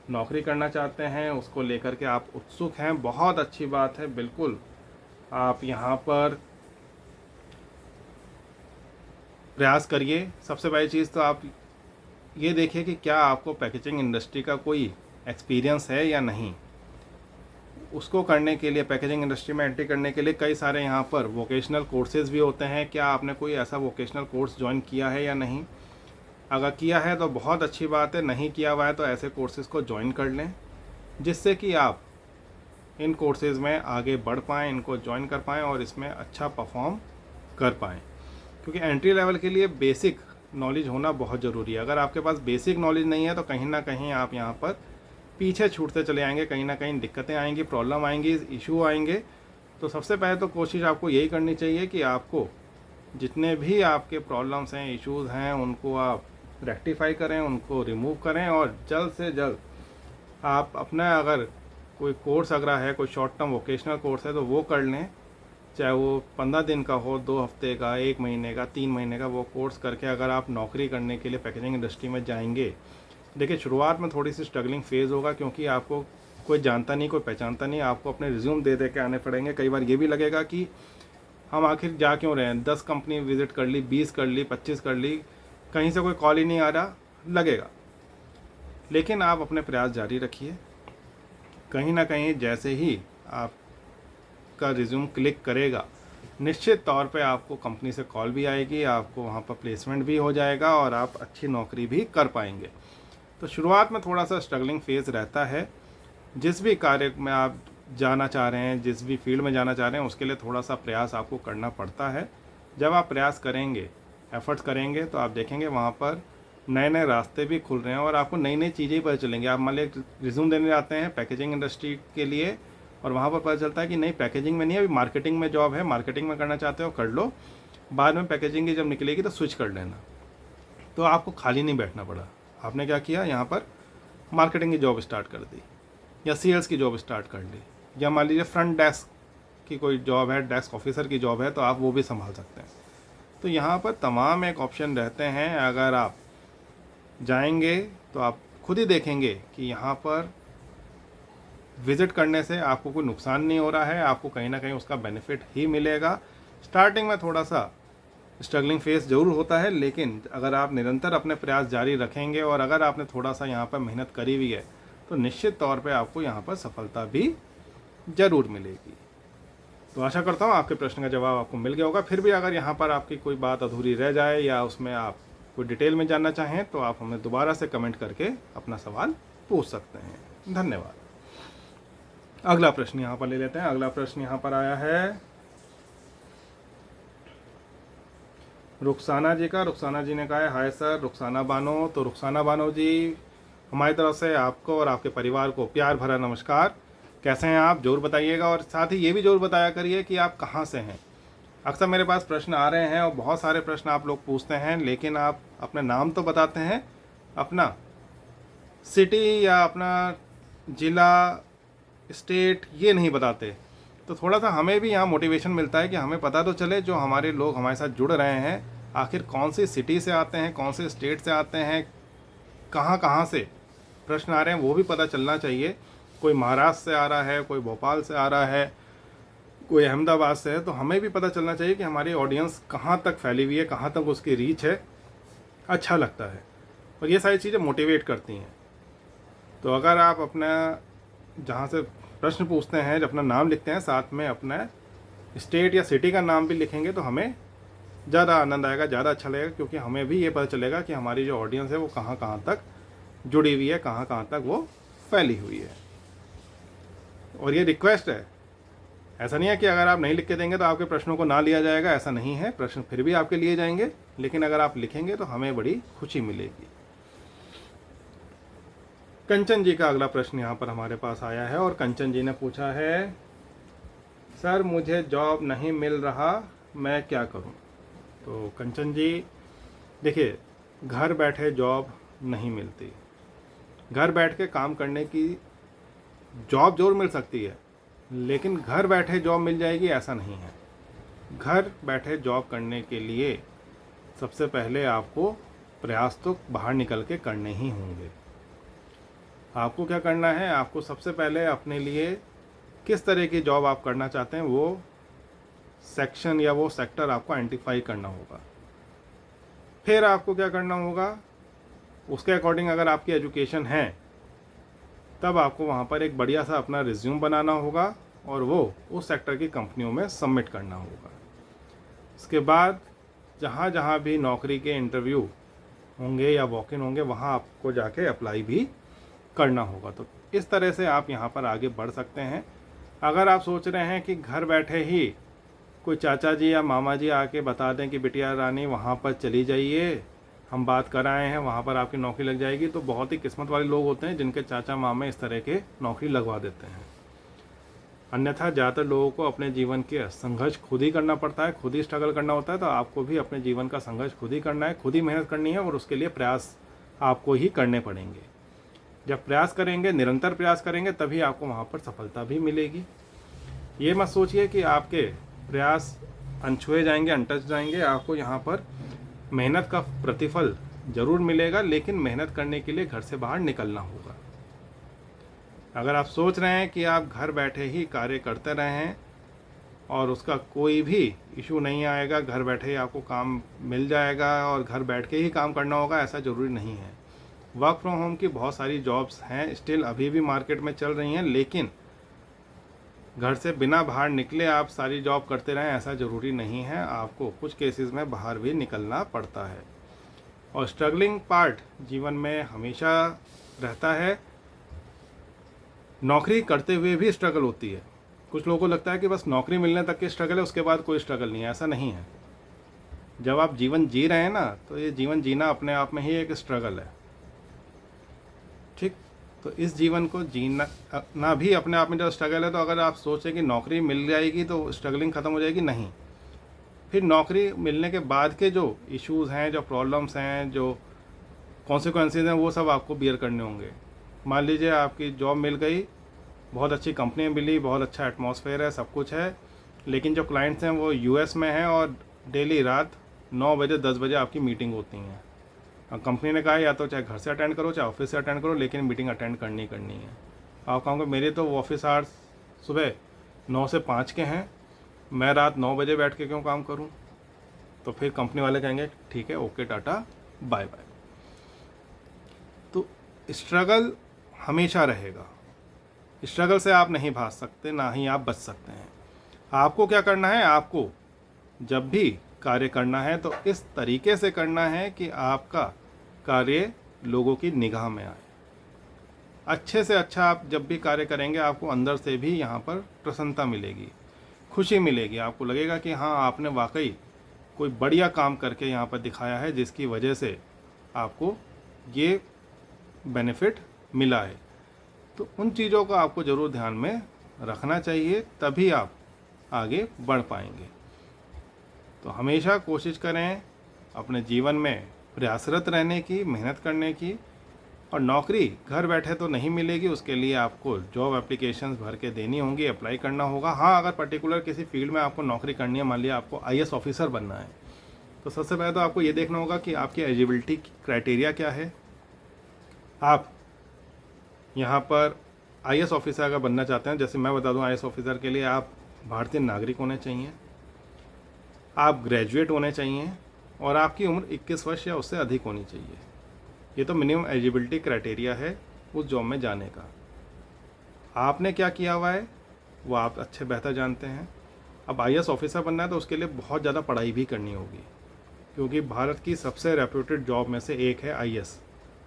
नौकरी करना चाहते हैं, उसको लेकर के आप उत्सुक हैं। बहुत अच्छी बात है, बिल्कुल आप यहाँ पर प्रयास करिए। सबसे पहली चीज़ तो आप ये देखिए कि क्या आपको पैकेजिंग इंडस्ट्री का कोई एक्सपीरियंस है या नहीं। उसको करने के लिए, पैकेजिंग इंडस्ट्री में एंट्री करने के लिए कई सारे यहाँ पर वोकेशनल कोर्सेज़ भी होते हैं। क्या आपने कोई ऐसा वोकेशनल कोर्स ज्वाइन किया है या नहीं? अगर किया है तो बहुत अच्छी बात है, नहीं किया हुआ है तो ऐसे कोर्सेज़ को ज्वाइन कर लें, जिससे कि आप इन कोर्सेज़ में आगे बढ़ पाएँ, इनको ज्वाइन कर पाएँ और इसमें अच्छा परफॉर्म कर पाएँ। क्योंकि एंट्री लेवल के लिए बेसिक नॉलेज होना बहुत ज़रूरी है। अगर आपके पास बेसिक नॉलेज नहीं है तो कहीं ना कहीं आप यहाँ पर पीछे छूटते चले आएंगे, कहीं ना कहीं दिक्कतें आएंगी, प्रॉब्लम आएंगी, इशू आएंगे। तो सबसे पहले तो कोशिश आपको यही करनी चाहिए कि आपको जितने भी आपके प्रॉब्लम्स हैं, इश्यूज़ हैं, उनको आप रेक्टिफाई करें, उनको रिमूव करें और जल्द से जल्द आप अपना, अगर कोई कोर्स अगर है, कोई शॉर्ट टर्म वोकेशनल कोर्स है तो वो कर लें। चाहे वो 15 दिन का हो, 2 हफ्ते का, 1 महीने का, 3 महीने का, वो कोर्स करके अगर आप नौकरी करने के लिए पैकेजिंग इंडस्ट्री में जाएंगे, देखिए शुरुआत में थोड़ी सी स्ट्रगलिंग फेज़ होगा, क्योंकि आपको कोई जानता नहीं, कोई पहचानता नहीं, आपको अपने रिज्यूम दे दे के आने पड़ेंगे। कई बार ये भी लगेगा कि हम आखिर जा क्यों रहे हैं, 10 कंपनी विज़िट कर ली, 20 कर ली, 25 कर ली, कहीं से कोई कॉल ही नहीं आ रहा, लगेगा। लेकिन आप अपने प्रयास जारी रखिए। कहीं ना कहीं जैसे ही आपका रिज्यूम क्लिक करेगा, निश्चित तौर पे आपको कंपनी से कॉल भी आएगी, आपको वहाँ पर प्लेसमेंट भी हो जाएगा और आप अच्छी नौकरी भी कर पाएंगे। तो शुरुआत में थोड़ा सा स्ट्रगलिंग फेज़ रहता है। जिस भी कार्य में आप जाना चाह रहे हैं, जिस भी फील्ड में जाना चाह रहे हैं, उसके लिए थोड़ा सा प्रयास आपको करना पड़ता है। जब आप प्रयास करेंगे, एफर्ट्स करेंगे, तो आप देखेंगे वहाँ पर नए नए रास्ते भी खुल रहे हैं और आपको नई नई चीज़ें पता चलेंगी। आप मान लीजिए रिज्यूम देने जाते हैं पैकेजिंग इंडस्ट्री के लिए और वहाँ पर पता चलता है कि नहीं, पैकेजिंग में नहीं, अभी मार्केटिंग में जॉब है, मार्केटिंग में करना चाहते हो कर लो, बाद में पैकेजिंग की जब निकलेगी तो स्विच कर लेना। तो आपको खाली नहीं बैठना पड़ा। आपने क्या किया, यहाँ पर मार्केटिंग की जॉब स्टार्ट कर दी या सेल्स की जॉब स्टार्ट कर ली, या मान लीजिए फ्रंट डेस्क की कोई जॉब है, डेस्क ऑफिसर की जॉब है, तो आप वो भी संभाल सकते हैं। तो यहाँ पर तमाम एक ऑप्शन रहते हैं। अगर आप जाएंगे तो आप खुद ही देखेंगे कि यहाँ पर विज़िट करने से आपको कोई नुकसान नहीं हो रहा है, आपको कहीं ना कहीं उसका बेनिफिट ही मिलेगा। स्टार्टिंग में थोड़ा सा स्ट्रगलिंग फेस ज़रूर होता है, लेकिन अगर आप निरंतर अपने प्रयास जारी रखेंगे और अगर आपने थोड़ा सा यहाँ पर मेहनत करी हुई है तो निश्चित तौर पे आपको यहाँ पर सफलता भी ज़रूर मिलेगी। तो आशा करता हूँ आपके प्रश्न का जवाब आपको मिल गया होगा। फिर भी अगर यहाँ पर आपकी कोई बात अधूरी रह जाए या उसमें आप कोई डिटेल में जानना चाहें तो आप हमें दोबारा से कमेंट करके अपना सवाल पूछ सकते हैं। धन्यवाद। अगला प्रश्न यहाँ पर ले लेते हैं। अगला प्रश्न यहाँ पर आया है रुखसाना जी का। रुखसाना जी ने कहा है, हाय सर, रुखसाना बानो। तो रुखसाना बानो जी, हमारी तरफ से आपको और आपके परिवार को प्यार भरा नमस्कार। कैसे हैं आप, ज़रूर बताइएगा और साथ ही ये भी ज़रूर बताया करिए कि आप कहाँ से हैं। अक्सर मेरे पास प्रश्न आ रहे हैं और बहुत सारे प्रश्न आप लोग पूछते हैं, लेकिन आप अपना नाम तो बताते हैं, अपना सिटी या अपना ज़िला, स्टेट ये नहीं बताते। तो थोड़ा सा हमें भी यहाँ मोटिवेशन मिलता है कि हमें पता तो चले, जो हमारे लोग हमारे साथ जुड़ रहे हैं आखिर कौन सी सिटी से आते हैं, कौन से स्टेट से आते हैं, कहाँ कहाँ से प्रश्न आ रहे हैं वो भी पता चलना चाहिए। कोई महाराष्ट्र से आ रहा है, कोई भोपाल से आ रहा है, कोई अहमदाबाद से है, तो हमें भी पता चलना चाहिए कि हमारी ऑडियंस कहाँ तक फैली हुई है, कहाँ तक उसकी रीच है। अच्छा लगता है और ये सारी चीज़ें मोटिवेट करती हैं। तो अगर आप अपना जहाँ से प्रश्न पूछते हैं जब अपना नाम लिखते हैं, साथ में अपना स्टेट या सिटी का नाम भी लिखेंगे तो हमें ज़्यादा आनंद आएगा, ज़्यादा अच्छा लगेगा, क्योंकि हमें भी ये पता चलेगा कि हमारी जो ऑडियंस है वो कहाँ कहाँ तक जुड़ी हुई है, कहाँ कहाँ तक वो फैली हुई है। और ये रिक्वेस्ट है, ऐसा नहीं है कि अगर आप नहीं लिख के देंगे तो आपके प्रश्नों को ना लिया जाएगा, ऐसा नहीं है। प्रश्न फिर भी आपके लिए जाएंगे, लेकिन अगर आप लिखेंगे तो हमें बड़ी खुशी मिलेगी। कंचन जी का अगला प्रश्न यहाँ पर हमारे पास आया है और कंचन जी ने पूछा है, सर मुझे जॉब नहीं मिल रहा, मैं क्या करूँ। तो कंचन जी देखिए, घर बैठे जॉब नहीं मिलती। घर बैठ के काम करने की जॉब जरूर मिल सकती है, लेकिन घर बैठे जॉब मिल जाएगी ऐसा नहीं है। घर बैठे जॉब करने के लिए सबसे पहले आपको प्रयास तो बाहर निकल के करने ही होंगे। आपको क्या करना है, आपको सबसे पहले अपने लिए किस तरह की जॉब आप करना चाहते हैं वो सेक्शन या वो सेक्टर आपको आइडेंटिफाई करना होगा। फिर आपको क्या करना होगा, उसके अकॉर्डिंग अगर आपकी एजुकेशन है तब आपको वहाँ पर एक बढ़िया सा अपना रिज्यूम बनाना होगा और वो उस सेक्टर की कंपनियों में सबमिट करना होगा। इसके बाद जहाँ जहाँ भी नौकरी के इंटरव्यू होंगे या वॉक इन होंगे वहाँ आपको जाके अप्लाई भी करना होगा। तो इस तरह से आप यहाँ पर आगे बढ़ सकते हैं। अगर आप सोच रहे हैं कि घर बैठे ही कोई चाचा जी या मामा जी आके बता दें कि बिटिया रानी वहाँ पर चली जाइए, हम बात कर आए हैं, वहाँ पर आपकी नौकरी लग जाएगी, तो बहुत ही किस्मत वाले लोग होते हैं जिनके चाचा मामे इस तरह के नौकरी लगवा देते हैं। अन्यथा ज़्यादातर लोगों को अपने जीवन के संघर्ष खुद ही करना पड़ता है, खुद ही स्ट्रगल करना होता है। तो आपको भी अपने जीवन का संघर्ष खुद ही करना है, खुद ही मेहनत करनी है और उसके लिए प्रयास आपको ही करने पड़ेंगे। जब प्रयास करेंगे, निरंतर प्रयास करेंगे, तभी आपको वहाँ पर सफलता भी मिलेगी। ये मत सोचिए कि आपके प्रयास अनछुए जाएंगे, अनटच जाएंगे। आपको यहाँ पर मेहनत का प्रतिफल जरूर मिलेगा, लेकिन मेहनत करने के लिए घर से बाहर निकलना होगा। अगर आप सोच रहे हैं कि आप घर बैठे ही कार्य करते रहें और उसका कोई भी इशू नहीं आएगा, घर बैठे ही आपको काम मिल जाएगा और घर बैठ के ही काम करना होगा, ऐसा ज़रूरी नहीं है। वर्क फ्रॉम होम की बहुत सारी जॉब्स हैं, स्टिल अभी भी मार्केट में चल रही हैं, लेकिन घर से बिना बाहर निकले आप सारी जॉब करते रहें ऐसा ज़रूरी नहीं है। आपको कुछ केसेस में बाहर भी निकलना पड़ता है और स्ट्रगलिंग पार्ट जीवन में हमेशा रहता है। नौकरी करते हुए भी स्ट्रगल होती है। कुछ लोगों को लगता है कि बस नौकरी मिलने तक की स्ट्रगल है, उसके बाद कोई स्ट्रगल नहीं है, ऐसा नहीं है। जब आप जीवन जी रहे हैं ना, तो ये जीवन जीना अपने आप में ही एक स्ट्रगल है। ठीक, तो इस जीवन को जीना ना भी अपने आप में जो स्ट्रगल है। तो अगर आप सोचें कि नौकरी मिल जाएगी तो स्ट्रगलिंग ख़त्म हो जाएगी, नहीं। फिर नौकरी मिलने के बाद के जो इश्यूज़ हैं, जो प्रॉब्लम्स हैं, जो कॉन्सिक्वेंसेज हैं, वो सब आपको बियर करने होंगे। मान लीजिए आपकी जॉब मिल गई, बहुत अच्छी कंपनी मिली, बहुत अच्छा एटमॉस्फेयर है, सब कुछ है, लेकिन जो क्लाइंट्स हैं वो यूएस में हैं और डेली रात 9 बजे 10 बजे आपकी मीटिंग होती हैं। कंपनी ने कहा या तो चाहे घर से अटेंड करो चाहे ऑफिस से अटेंड करो, लेकिन मीटिंग अटेंड करनी है। आप कहोगे मेरे तो ऑफिस आवर्स सुबह 9 से 5 के हैं, मैं रात 9 बजे बैठ के क्यों काम करूं? तो फिर कंपनी वाले कहेंगे ठीक है, ओके, टाटा, बाय बाय। तो स्ट्रगल हमेशा रहेगा। स्ट्रगल से आप नहीं भाग सकते, ना ही आप बच सकते हैं। आपको क्या करना है, आपको जब भी कार्य करना है तो इस तरीके से करना है कि आपका कार्य लोगों की निगाह में आए। अच्छे से अच्छा आप जब भी कार्य करेंगे आपको अंदर से भी यहाँ पर प्रसन्नता मिलेगी, खुशी मिलेगी। आपको लगेगा कि हाँ, आपने वाकई कोई बढ़िया काम करके यहाँ पर दिखाया है, जिसकी वजह से आपको ये बेनिफिट मिला है। तो उन चीज़ों को आपको ज़रूर ध्यान में रखना चाहिए, तभी आप आगे बढ़ पाएंगे। तो हमेशा कोशिश करें अपने जीवन में प्रयासरत रहने की, मेहनत करने की। और नौकरी घर बैठे तो नहीं मिलेगी, उसके लिए आपको जॉब एप्लीकेशंस भर के देनी होंगी, अप्लाई करना होगा। हाँ, अगर पर्टिकुलर किसी फील्ड में आपको नौकरी करनी है, मान लिया आपको आईएएस ऑफिसर बनना है, तो सबसे पहले तो आपको ये देखना होगा कि आपकी एलिजिबिलिटी क्राइटेरिया क्या है। आप यहाँ पर आईएएस ऑफिसर अगर बनना चाहते हैं, जैसे मैं बता दूं, आईएएस ऑफिसर के लिए आप भारतीय नागरिक होने चाहिए, आप ग्रेजुएट होने चाहिए और आपकी उम्र 21 वर्ष या उससे अधिक होनी चाहिए। ये तो मिनिमम एलिजिबिलिटी क्राइटेरिया है उस जॉब में जाने का। आपने क्या किया हुआ है वो आप अच्छे बेहतर जानते हैं। अब आईएएस ऑफिसर बनना है तो उसके लिए बहुत ज़्यादा पढ़ाई भी करनी होगी, क्योंकि भारत की सबसे रेप्यूटेड जॉब में से एक है आईएएस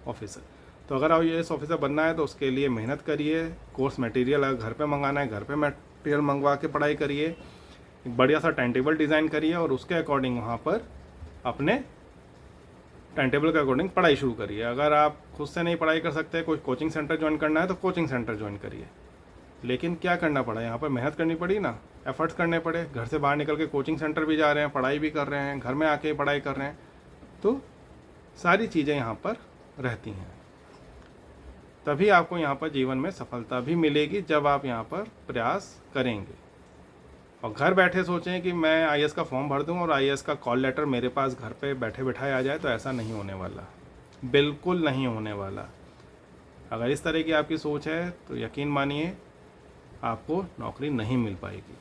ऑफिसर। तो अगर आईएएस ऑफिसर बनना है तो उसके लिए मेहनत करिए, कोर्स मटेरियल अगर घर पे मंगाना है घर पे मटेरियल मंगवा के पढ़ाई करिए, एक बढ़िया सा टाइम टेबल डिज़ाइन करिए और उसके अकॉर्डिंग वहाँ पर अपने टाइम टेबल के अकॉर्डिंग पढ़ाई शुरू करिए। अगर आप खुद से नहीं पढ़ाई कर सकते, कोई कोचिंग सेंटर ज्वाइन करना है तो कोचिंग सेंटर ज्वाइन करिए। लेकिन क्या करना पड़ा, यहाँ पर मेहनत करनी पड़ी ना, एफर्ट्स करने पड़े। घर से बाहर निकल के कोचिंग सेंटर भी जा रहे हैं, पढ़ाई भी कर रहे हैं, घर में आके पढ़ाई कर रहे हैं, तो सारी चीज़ें यहाँ पर रहती हैं। तभी आपको यहाँ पर जीवन में सफलता भी मिलेगी जब आप यहाँ पर प्रयास करेंगे। और घर बैठे सोचें कि मैं आईएएस का फॉर्म भर दूं और आईएएस का कॉल लेटर मेरे पास घर पे बैठे बैठाए आ जाए, तो ऐसा नहीं होने वाला, बिल्कुल नहीं होने वाला। अगर इस तरह की आपकी सोच है तो यकीन मानिए आपको नौकरी नहीं मिल पाएगी।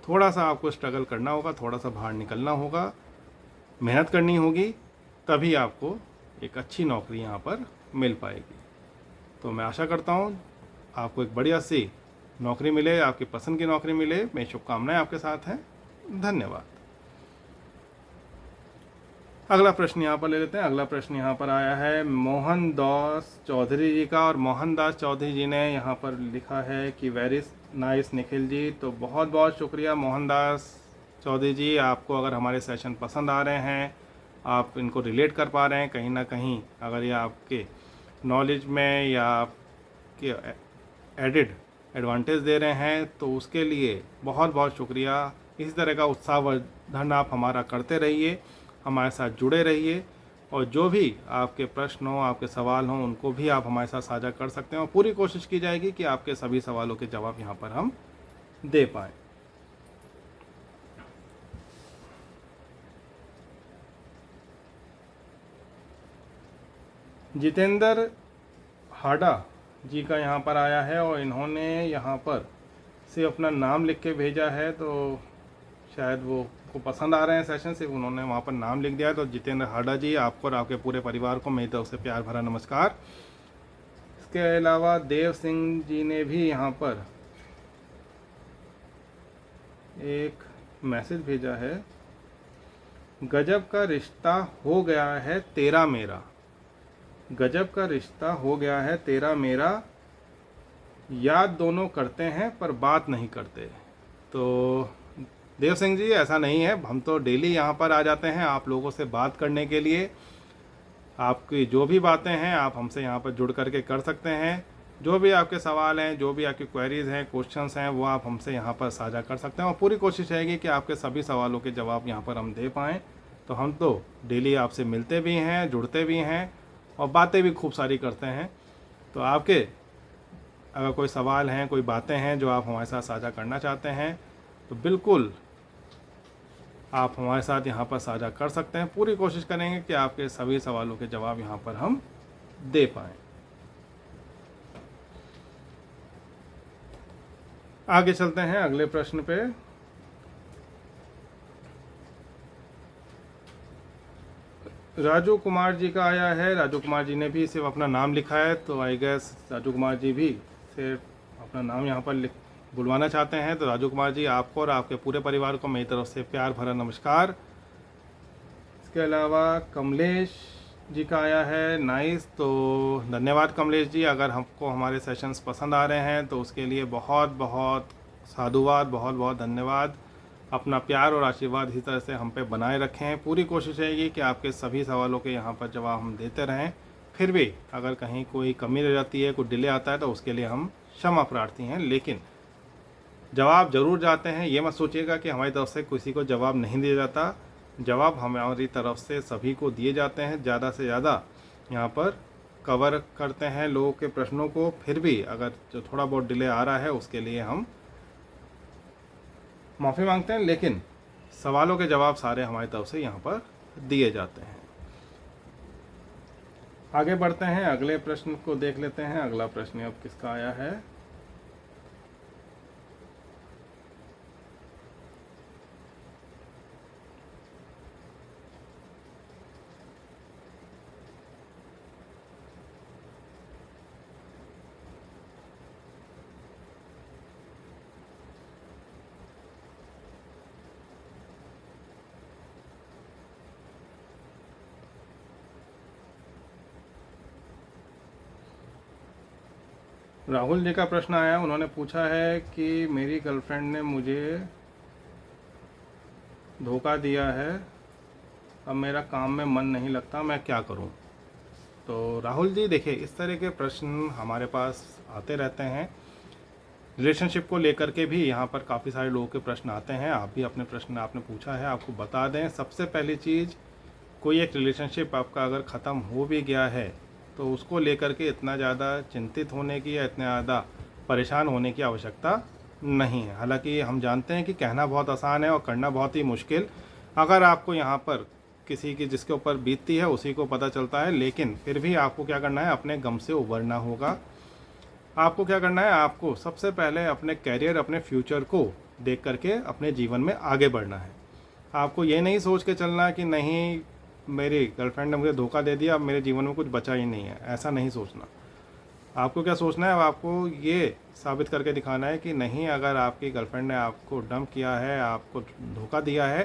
थोड़ा सा आपको स्ट्रगल करना होगा, थोड़ा सा बाहर निकलना होगा, मेहनत करनी होगी, तभी आपको एक अच्छी नौकरी यहाँ पर मिल पाएगी। तो मैं आशा करता हूँ आपको एक बढ़िया सी नौकरी मिले, आपकी पसंद की नौकरी मिले। मेरी शुभकामनाएं आपके साथ हैं। धन्यवाद। अगला प्रश्न यहाँ पर ले लेते हैं। अगला प्रश्न यहाँ पर आया है मोहनदास चौधरी जी का, और मोहनदास चौधरी जी ने यहाँ पर लिखा है कि वेरी नाइस निखिल जी। तो बहुत बहुत शुक्रिया मोहनदास चौधरी जी। आपको अगर हमारे सेशन पसंद आ रहे हैं, आप इनको रिलेट कर पा रहे हैं कहीं ना कहीं, अगर ये आपके नॉलेज में या आपके एडिड एडवांटेज दे रहे हैं, तो उसके लिए बहुत बहुत शुक्रिया। इसी तरह का उत्साहवर्धन आप हमारा करते रहिए, हमारे साथ जुड़े रहिए, और जो भी आपके प्रश्न हो, आपके सवाल हों, उनको भी आप हमारे साथ साझा कर सकते हैं और पूरी कोशिश की जाएगी कि आपके सभी सवालों के जवाब यहाँ पर हम दे पाएँ। जितेंद्र हाडा जी का यहाँ पर आया है और इन्होंने यहाँ पर से अपना नाम लिख के भेजा है, तो शायद वो को पसंद आ रहे हैं सेशन से, उन्होंने वहाँ पर नाम लिख दिया है। तो जितेंद्र हाडा जी, आपको और आपके पूरे परिवार को मेरी तरफ से प्यार भरा नमस्कार। इसके अलावा देव सिंह जी ने भी यहाँ पर एक मैसेज भेजा है, गजब का रिश्ता हो गया है तेरा मेरा, गजब का रिश्ता हो गया है तेरा मेरा, याद दोनों करते हैं पर बात नहीं करते। तो देव सिंह जी, ऐसा नहीं है, हम तो डेली यहाँ पर आ जाते हैं आप लोगों से बात करने के लिए। आपकी जो भी बातें हैं आप हमसे यहाँ पर जुड़ करके कर सकते हैं। जो भी आपके सवाल हैं, जो भी आपकी क्वेरीज़ हैं, क्वेश्चंस हैं, वो आप हमसे यहाँ पर साझा कर सकते हैं और पूरी कोशिश रहेगी कि आपके सभी सवालों के जवाब यहाँ पर हम दे पाएँ। तो हम तो डेली आपसे मिलते भी हैं, जुड़ते भी हैं और बातें भी खूब सारी करते हैं। तो आपके अगर कोई सवाल हैं, कोई बातें हैं जो आप हमारे साथ साझा करना चाहते हैं, तो बिल्कुल आप हमारे साथ यहाँ पर साझा कर सकते हैं। पूरी कोशिश करेंगे कि आपके सभी सवालों के जवाब यहाँ पर हम दे पाएँ। आगे चलते हैं अगले प्रश्न पे। राजू कुमार जी का आया है। राजू कुमार जी ने भी सिर्फ अपना नाम लिखा है, तो आई गेस राजू कुमार जी भी सिर्फ अपना नाम यहाँ पर बुलवाना चाहते हैं। तो राजू कुमार जी, आपको और आपके पूरे परिवार को मेरी तरफ से प्यार भरा नमस्कार। इसके अलावा कमलेश जी का आया है, नाइस। तो धन्यवाद कमलेश जी, अगर हमको हमारे सेशंस पसंद आ रहे हैं तो उसके लिए बहुत बहुत साधुवाद, बहुत बहुत धन्यवाद। अपना प्यार और आशीर्वाद इसी तरह से हम पे बनाए रखें। पूरी कोशिश रहेगी कि आपके सभी सवालों के यहाँ पर जवाब हम देते रहें। फिर भी अगर कहीं कोई कमी रह जाती है, कोई डिले आता है, तो उसके लिए हम क्षमा प्रार्थी हैं, लेकिन जवाब ज़रूर जाते हैं। ये मत सोचिएगा कि हमारी तरफ से किसी को जवाब नहीं दिया जाता। जवाब हमारी तरफ से सभी को दिए जाते हैं। ज़्यादा से ज़्यादा यहाँ पर कवर करते हैं लोगों के प्रश्नों को। फिर भी अगर जो थोड़ा बहुत डिले आ रहा है उसके लिए हम माफ़ी मांगते हैं, लेकिन सवालों के जवाब सारे हमारी तरफ से यहाँ पर दिए जाते हैं। आगे बढ़ते हैं, अगले प्रश्न को देख लेते हैं। अगला प्रश्न अब किसका आया है? राहुल जी का प्रश्न आया, उन्होंने पूछा है कि मेरी गर्लफ्रेंड ने मुझे धोखा दिया है, अब मेरा काम में मन नहीं लगता, मैं क्या करूं? तो राहुल जी देखिए, इस तरह के प्रश्न हमारे पास आते रहते हैं। रिलेशनशिप को लेकर के भी यहाँ पर काफ़ी सारे लोगों के प्रश्न आते हैं। आप भी अपने प्रश्न आपने पूछा है, आपको बता दें। सबसे पहली चीज़, कोई एक रिलेशनशिप आपका अगर ख़त्म हो भी गया है तो उसको लेकर के इतना ज़्यादा चिंतित होने की या इतना ज़्यादा परेशान होने की आवश्यकता नहीं है। हालांकि हम जानते हैं कि कहना बहुत आसान है और करना बहुत ही मुश्किल। अगर आपको यहाँ पर किसी की जिसके ऊपर बीतती है उसी को पता चलता है, लेकिन फिर भी आपको क्या करना है, अपने गम से उबरना होगा। आपको क्या करना है, आपको सबसे पहले अपने कैरियर, अपने फ्यूचर को देख करके अपने जीवन में आगे बढ़ना है। आपको ये नहीं सोच के चलना कि नहीं मेरी गर्लफ्रेंड ने मुझे धोखा दे दिया, अब मेरे जीवन में कुछ बचा ही नहीं है, ऐसा नहीं सोचना। आपको क्या सोचना है, अब आपको ये साबित करके दिखाना है कि नहीं, अगर आपकी गर्लफ्रेंड ने आपको डंप किया है, आपको धोखा दिया है,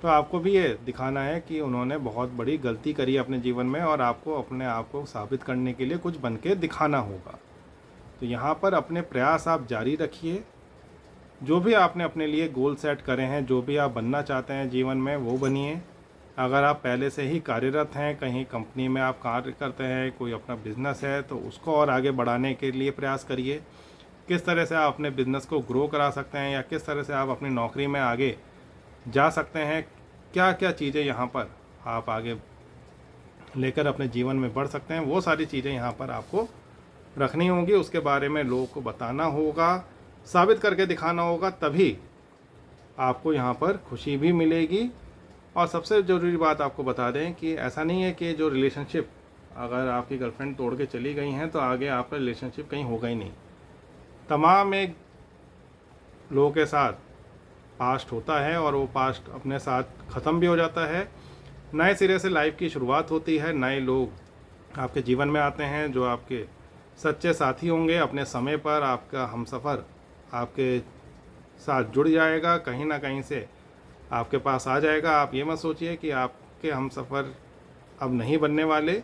तो आपको भी ये दिखाना है कि उन्होंने बहुत बड़ी गलती करी अपने जीवन में और आपको अपने आप को साबित करने के लिए कुछ बन के दिखाना होगा। तो यहाँ पर अपने प्रयास आप जारी रखिए। जो भी आपने अपने लिए गोल सेट करे हैं, जो भी आप बनना चाहते हैं जीवन में, वो बनिए। अगर आप पहले से ही कार्यरत हैं, कहीं कंपनी में आप कार्य करते हैं, कोई अपना बिजनेस है, तो उसको और आगे बढ़ाने के लिए प्रयास करिए। किस तरह से आप अपने बिजनेस को ग्रो करा सकते हैं या किस तरह से आप अपनी नौकरी में आगे जा सकते हैं, क्या क्या चीज़ें यहाँ पर आप आगे लेकर अपने जीवन में बढ़ सकते हैं, वो सारी चीज़ें यहाँ पर आपको रखनी होंगी। उसके बारे में लोगों को बताना होगा, साबित करके दिखाना होगा, तभी आपको यहाँ पर खुशी भी मिलेगी। और सबसे ज़रूरी बात आपको बता दें कि ऐसा नहीं है कि जो रिलेशनशिप अगर आपकी गर्लफ्रेंड तोड़ के चली गई हैं तो आगे आपका रिलेशनशिप कहीं होगा ही नहीं। तमाम एक लोगों के साथ पास्ट होता है और वो पास्ट अपने साथ ख़त्म भी हो जाता है। नए सिरे से लाइफ की शुरुआत होती है, नए लोग आपके जीवन में आते हैं जो आपके सच्चे साथी होंगे। अपने समय पर आपका हमसफ़र आपके साथ जुड़ जाएगा, कहीं ना कहीं से आपके पास आ जाएगा। आप ये मत सोचिए कि आपके हमसफ़र अब नहीं बनने वाले।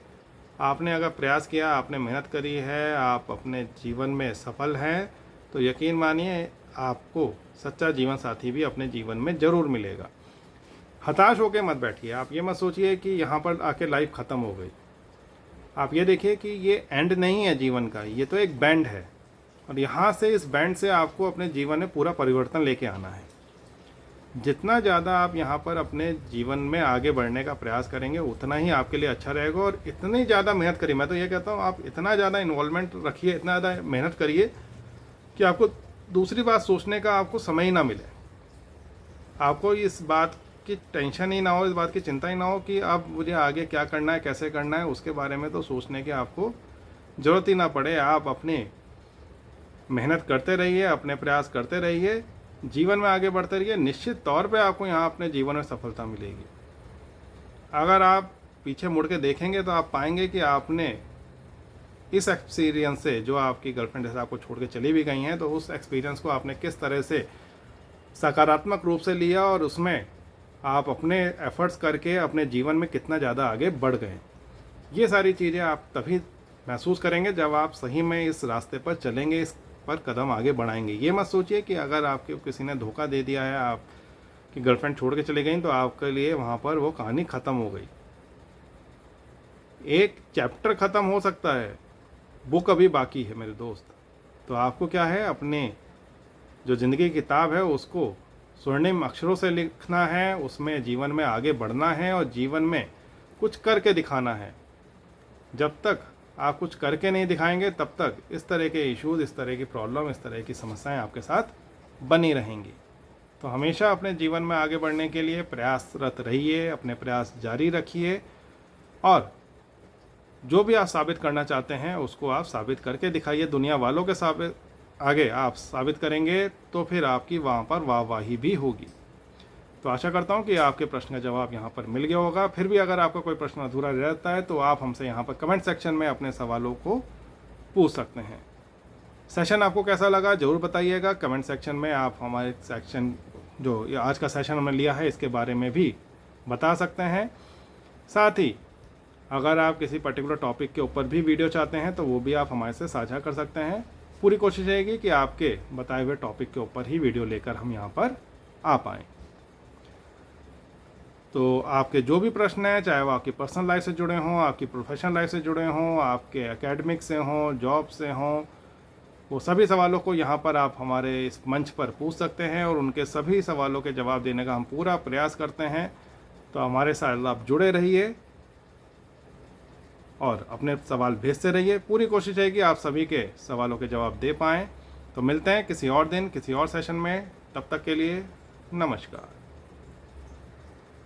आपने अगर प्रयास किया, आपने मेहनत करी है, आप अपने जीवन में सफल हैं, तो यकीन मानिए आपको सच्चा जीवन साथी भी अपने जीवन में ज़रूर मिलेगा। हताश होकर मत बैठिए। आप ये मत सोचिए कि यहाँ पर आके लाइफ ख़त्म हो गई। आप ये देखिए कि ये एंड नहीं है जीवन का, ये तो एक बैंड है और यहाँ से, इस बैंड से आपको अपने जीवन में पूरा परिवर्तन लेके आना है। जितना ज़्यादा आप यहाँ पर अपने जीवन में आगे बढ़ने का प्रयास करेंगे उतना ही आपके लिए अच्छा रहेगा। और इतनी ज़्यादा मेहनत करिए, मैं तो ये कहता हूँ आप इतना ज़्यादा इन्वॉल्वमेंट रखिए, इतना ज़्यादा मेहनत करिए कि आपको दूसरी बात सोचने का आपको समय ही ना मिले। आपको इस बात की टेंशन ही ना हो, इस बात की चिंता ही ना हो कि अब मुझे आगे क्या करना है, कैसे करना है, उसके बारे में तो सोचने की आपको ज़रूरत ही ना पड़े। आप अपने मेहनत करते रहिए, अपने प्रयास करते रहिए, जीवन में आगे बढ़ते रहिए। निश्चित तौर पे आपको यहाँ अपने जीवन में सफलता मिलेगी। अगर आप पीछे मुड़ के देखेंगे तो आप पाएंगे कि आपने इस एक्सपीरियंस से, जो आपकी गर्लफ्रेंड जैसे आपको छोड़ के चली भी गई हैं, तो उस एक्सपीरियंस को आपने किस तरह से सकारात्मक रूप से लिया और उसमें आप अपने एफर्ट्स करके अपने जीवन में कितना ज़्यादा आगे बढ़ गए। ये सारी चीज़ें आप तभी महसूस करेंगे जब आप सही में इस रास्ते पर चलेंगे, इस पर कदम आगे बढ़ाएंगे। ये मत सोचिए कि अगर आपके किसी ने धोखा दे दिया है, आपकी गर्लफ्रेंड छोड़ के चली गई, तो आपके लिए वहाँ पर वो कहानी ख़त्म हो गई। एक चैप्टर ख़त्म हो सकता है, बुक अभी बाकी है मेरे दोस्त। तो आपको क्या है, अपने जो ज़िंदगी की किताब है उसको स्वर्णिम अक्षरों से लिखना है, उसमें जीवन में आगे बढ़ना है और जीवन में कुछ करके दिखाना है। जब तक आप कुछ करके नहीं दिखाएंगे तब तक इस तरह के इश्यूज़, इस तरह की प्रॉब्लम, इस तरह की समस्याएं आपके साथ बनी रहेंगी। तो हमेशा अपने जीवन में आगे बढ़ने के लिए प्रयासरत रहिए, अपने प्रयास जारी रखिए और जो भी आप साबित करना चाहते हैं उसको आप साबित करके दिखाइए। दुनिया वालों के आगे आप साबित करेंगे तो फिर आपकी वहाँ पर वाहवाही भी होगी। तो आशा करता हूँ कि आपके प्रश्न का जवाब यहाँ पर मिल गया होगा। फिर भी अगर आपका कोई प्रश्न अधूरा रहता है तो आप हमसे यहाँ पर कमेंट सेक्शन में अपने सवालों को पूछ सकते हैं। सेशन आपको कैसा लगा ज़रूर बताइएगा कमेंट सेक्शन में। आप हमारे सेक्शन जो आज का सेशन हमने लिया है इसके बारे में भी बता सकते हैं। साथ ही अगर आप किसी पर्टिकुलर टॉपिक के ऊपर भी वीडियो चाहते हैं तो वो भी आप हमारे से साझा कर सकते हैं। पूरी कोशिश रहेगी कि आपके बताए हुए टॉपिक के ऊपर ही वीडियो लेकर हम यहाँ पर आ पाएँ। तो आपके जो भी प्रश्न हैं, चाहे वो आपकी पर्सनल लाइफ से जुड़े हों, आपकी प्रोफेशनल लाइफ से जुड़े हों, आपके एकेडमिक से हों, जॉब से हों, वो सभी सवालों को यहाँ पर आप हमारे इस मंच पर पूछ सकते हैं और उनके सभी सवालों के जवाब देने का हम पूरा प्रयास करते हैं। तो हमारे साथ आप जुड़े रहिए और अपने सवाल भेजते रहिए। पूरी कोशिश है कि आप सभी के सवालों के जवाब दे पाएँ। तो मिलते हैं किसी और दिन किसी और सेशन में। तब तक के लिए नमस्कार।